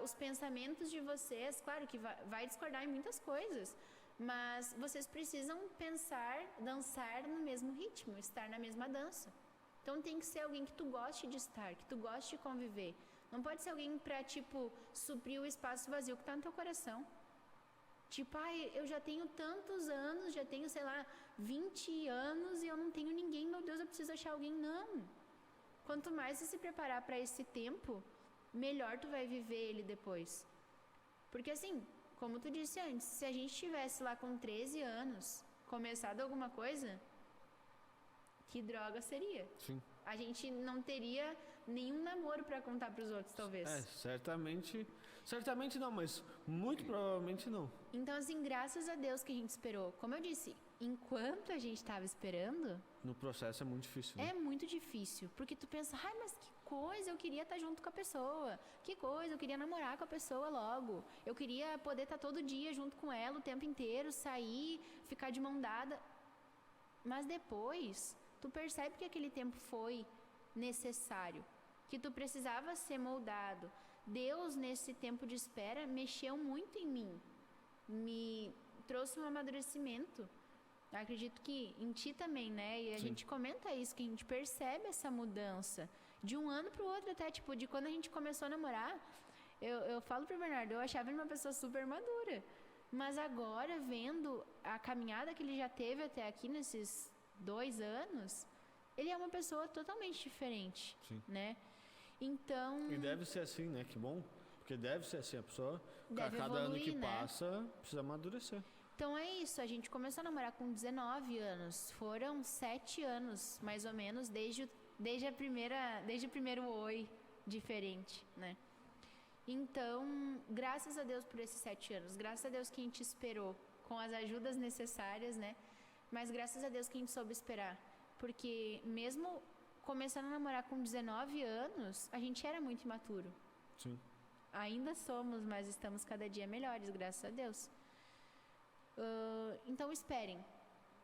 os pensamentos de vocês. Claro que vai discordar em muitas coisas, mas vocês precisam pensar, dançar no mesmo ritmo, estar na mesma dança. Então tem que ser alguém que tu goste de estar, que tu goste de conviver. Não pode ser alguém pra, tipo, suprir o espaço vazio que tá no teu coração. Tipo, eu já tenho tantos anos, já tenho, sei lá, 20 anos e eu não tenho ninguém, meu Deus, eu preciso achar alguém. Não. Quanto mais você se preparar pra esse tempo, melhor tu vai viver ele depois. Porque assim, como tu disse antes, se a gente estivesse lá com 13 anos, começado alguma coisa, que droga seria? Sim. A gente não teria nenhum namoro pra contar pros outros, talvez. Certamente não, mas muito provavelmente não. Então, assim, graças a Deus que a gente esperou. Como eu disse, enquanto a gente tava esperando... No processo é muito difícil, né? É muito difícil, porque tu pensa, mas que coisa, eu queria estar junto com a pessoa. Que coisa, eu queria namorar com a pessoa logo. Eu queria poder estar todo dia junto com ela o tempo inteiro, sair, ficar de mão dada. Mas depois, tu percebe que aquele tempo foi necessário, que tu precisava ser moldado. Deus, nesse tempo de espera, mexeu muito em mim, me trouxe um amadurecimento. Eu acredito que em ti também, né? E a gente comenta isso, que a gente percebe essa mudança de um ano pro outro até, tipo, de quando a gente começou a namorar. Eu falo pro Bernardo, eu achava ele uma pessoa super madura, mas agora, vendo a caminhada que ele já teve até aqui nesses 2 anos, ele é uma pessoa totalmente diferente, né? Então... E deve ser assim, né? Que bom. Porque deve ser assim, a pessoa, deve cada evoluir, ano que né? passa, precisa amadurecer. Então é isso, a gente começou a namorar com 19 anos. Foram 7 anos, mais ou menos, desde o primeiro oi diferente, né? Então, graças a Deus por esses 7 anos. Graças a Deus que a gente esperou com as ajudas necessárias, né? Mas graças a Deus que a gente soube esperar. Porque mesmo começando a namorar com 19 anos, a gente era muito imaturo. Sim. Ainda somos, mas estamos cada dia melhores, graças a Deus. Então esperem,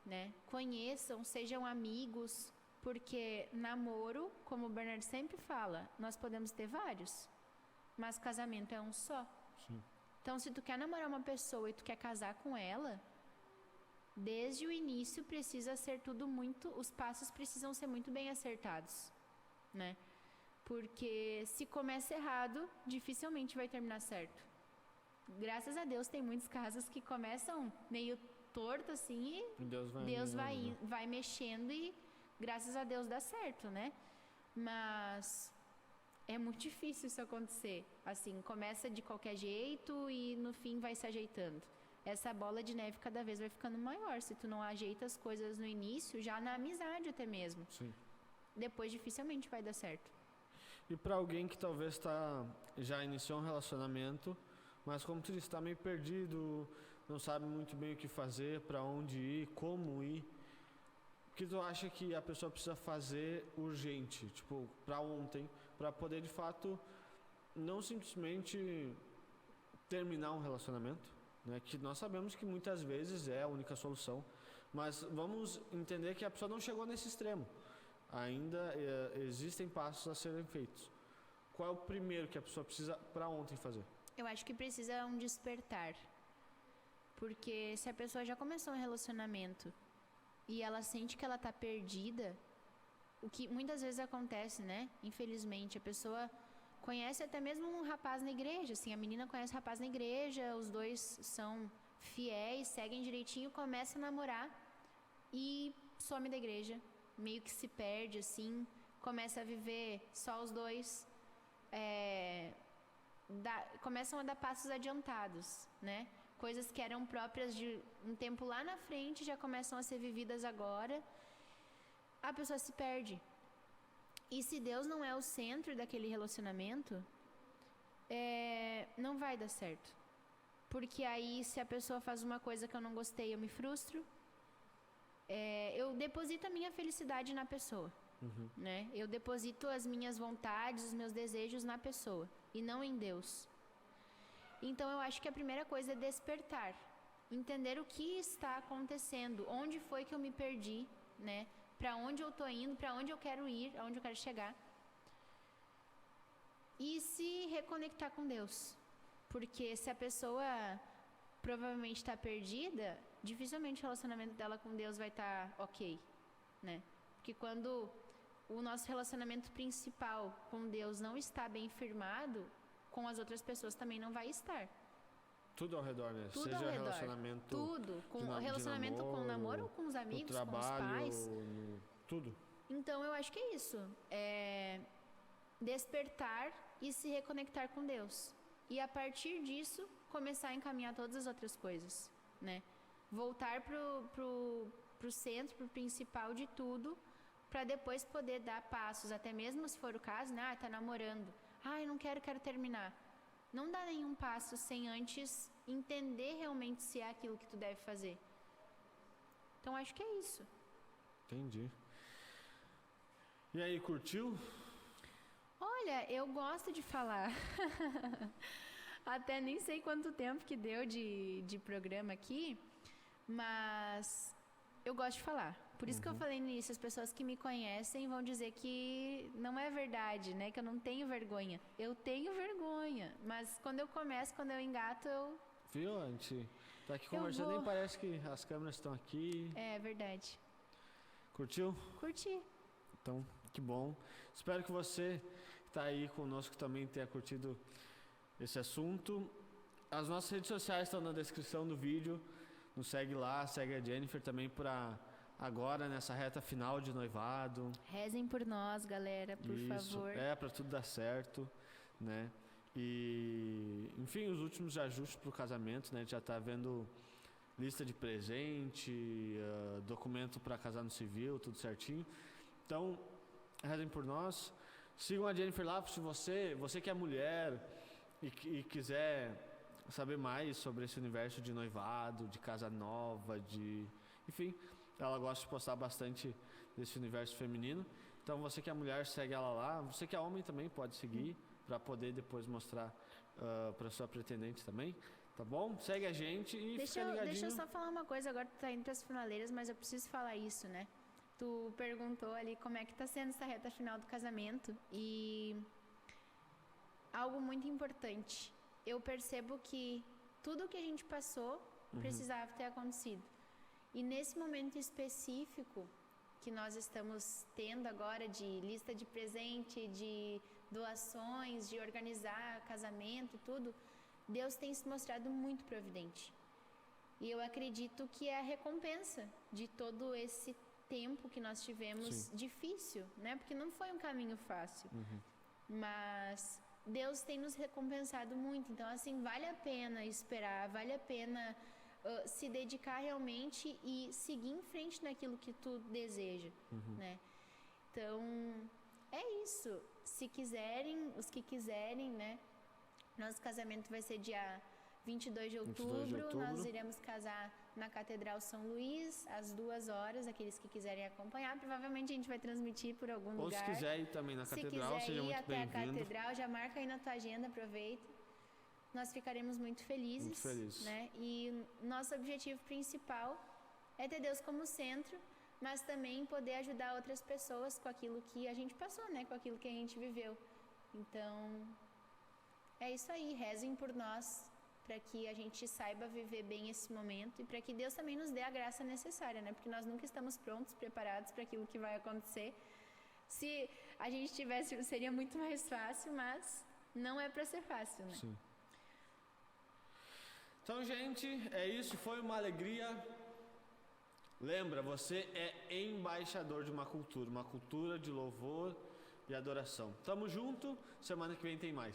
né? Conheçam, sejam amigos, porque namoro, como o Bernardo sempre fala, nós podemos ter vários, mas casamento é um só. Sim. Então, se tu quer namorar uma pessoa e tu quer casar com ela, desde o início precisa ser tudo muito, os passos precisam ser muito bem acertados, né? Porque se começa errado, dificilmente vai terminar certo. Graças a Deus tem muitos casos que começam meio torto assim e Deus vai mexendo e graças a Deus dá certo, né? Mas é muito difícil isso acontecer. Assim, começa de qualquer jeito e no fim vai se ajeitando. Essa bola de neve cada vez vai ficando maior. Se tu não ajeita as coisas no início, já na amizade até mesmo. Sim. Depois dificilmente vai dar certo. E para alguém que talvez já iniciou um relacionamento, mas como tu disse, está meio perdido, não sabe muito bem o que fazer, para onde ir, como ir, o que tu acha que a pessoa precisa fazer urgente, tipo, para ontem, para poder de fato não simplesmente terminar um relacionamento, né? Que nós sabemos que muitas vezes é a única solução, mas vamos entender que a pessoa não chegou nesse extremo. Ainda existem passos a serem feitos. Qual é o primeiro que a pessoa precisa para ontem fazer? Eu acho que precisa um despertar. Porque se a pessoa já começou um relacionamento e ela sente que ela tá perdida, o que muitas vezes acontece, né? Infelizmente, a pessoa conhece até mesmo um rapaz na igreja, assim, a menina conhece o rapaz na igreja, os dois são fiéis, seguem direitinho, começa a namorar e some da igreja, meio que se perde, assim, começa a viver só os dois, começam a dar passos adiantados, né? Coisas que eram próprias de um tempo lá na frente já começam a ser vividas agora. A pessoa se perde. E se Deus não é o centro daquele relacionamento, não vai dar certo. Porque aí, se a pessoa faz uma coisa que eu não gostei, eu me frustro. Eu deposito a minha felicidade na pessoa. Uhum. Né? Eu deposito as minhas vontades, os meus desejos na pessoa e não em Deus. Então eu acho que a primeira coisa é despertar, entender o que está acontecendo, onde foi que eu me perdi, né? Para onde eu estou indo, para onde eu quero ir, aonde eu quero chegar. E se reconectar com Deus, porque se a pessoa provavelmente está perdida, dificilmente o relacionamento dela com Deus vai estar ok, né? Porque quando o nosso relacionamento principal com Deus não está bem firmado, com as outras pessoas também não vai estar. Tudo ao redor, né? Tudo Seja ao redor. relacionamento... Tudo. Relacionamento com o namoro, com os amigos, trabalho, com os pais. Tudo. Então, eu acho que é isso. Despertar e se reconectar com Deus. E, a partir disso, começar a encaminhar todas as outras coisas, né? Voltar pro centro, pro principal de tudo, para depois poder dar passos, até mesmo se for o caso, né? Tá namorando. Eu não quero terminar. Não dá nenhum passo sem antes entender realmente se é aquilo que tu deve fazer. Então, acho que é isso. Entendi. E aí, curtiu? Olha, eu gosto de falar. Até nem sei quanto tempo que deu de programa aqui, mas eu gosto de falar. Por isso que eu falei no início, as pessoas que me conhecem vão dizer que não é verdade, né? Que eu não tenho vergonha. Eu tenho vergonha, mas quando eu começo, quando eu engato, eu... Viu? A gente tá aqui conversando, nem parece que as câmeras estão aqui. É verdade. Curtiu? Curti. Então, que bom. Espero que você que está aí conosco também tenha curtido esse assunto. As nossas redes sociais estão na descrição do vídeo. Nos segue lá, segue a Jennifer também para agora, nessa reta final de noivado. Rezem por nós, galera, por favor. Para tudo dar certo, né? E, enfim, os últimos ajustes para o casamento, né? A gente já está vendo lista de presente, documento para casar no civil, tudo certinho. Então, rezem por nós. Sigam a Jennifer lá, se você que é mulher e quiser saber mais sobre esse universo de noivado, de casa nova, enfim, ela gosta de postar bastante desse universo feminino. Então, você que é mulher, segue ela lá. Você que é homem também pode seguir, para poder depois mostrar para sua pretendente também. Tá bom? Segue a gente e fica ligadinho. Deixa eu só falar uma coisa, agora tu tá indo pras finaleiras, mas eu preciso falar isso, né? Tu perguntou ali como é que tá sendo essa reta final do casamento e algo muito importante. Eu percebo que tudo que a gente passou precisava ter acontecido. E nesse momento específico que nós estamos tendo agora de lista de presente, de doações, de organizar casamento, tudo, Deus tem se mostrado muito providente. E eu acredito que é a recompensa de todo esse tempo que nós tivemos difícil, né? Porque não foi um caminho fácil. Mas Deus tem nos recompensado muito. Então, assim, vale a pena esperar, vale a pena se dedicar realmente e seguir em frente naquilo que tu deseja, né? Então, é isso. Se quiserem, os que quiserem, né? Nosso casamento vai ser dia 22 de outubro. Nós iremos casar na Catedral São Luís, às 2 horas, aqueles que quiserem acompanhar. Provavelmente a gente vai transmitir por algum lugar. Ou se quiser ir também na Catedral, seja muito bem-vindo. Se quiser ir até a Catedral, já marca aí na tua agenda, aproveita. Nós ficaremos muito felizes. Muito felizes. Né? E nosso objetivo principal é ter Deus como centro, mas também poder ajudar outras pessoas com aquilo que a gente passou, né? Com aquilo que a gente viveu. Então, é isso aí. Rezem por nós, para que a gente saiba viver bem esse momento e para que Deus também nos dê a graça necessária, né? Porque nós nunca estamos prontos, preparados para aquilo que vai acontecer. Se a gente tivesse, seria muito mais fácil, mas não é para ser fácil, né? Sim. Então, gente, é isso. Foi uma alegria. Lembra, você é embaixador de uma cultura de louvor e adoração. Tamo junto. Semana que vem tem mais.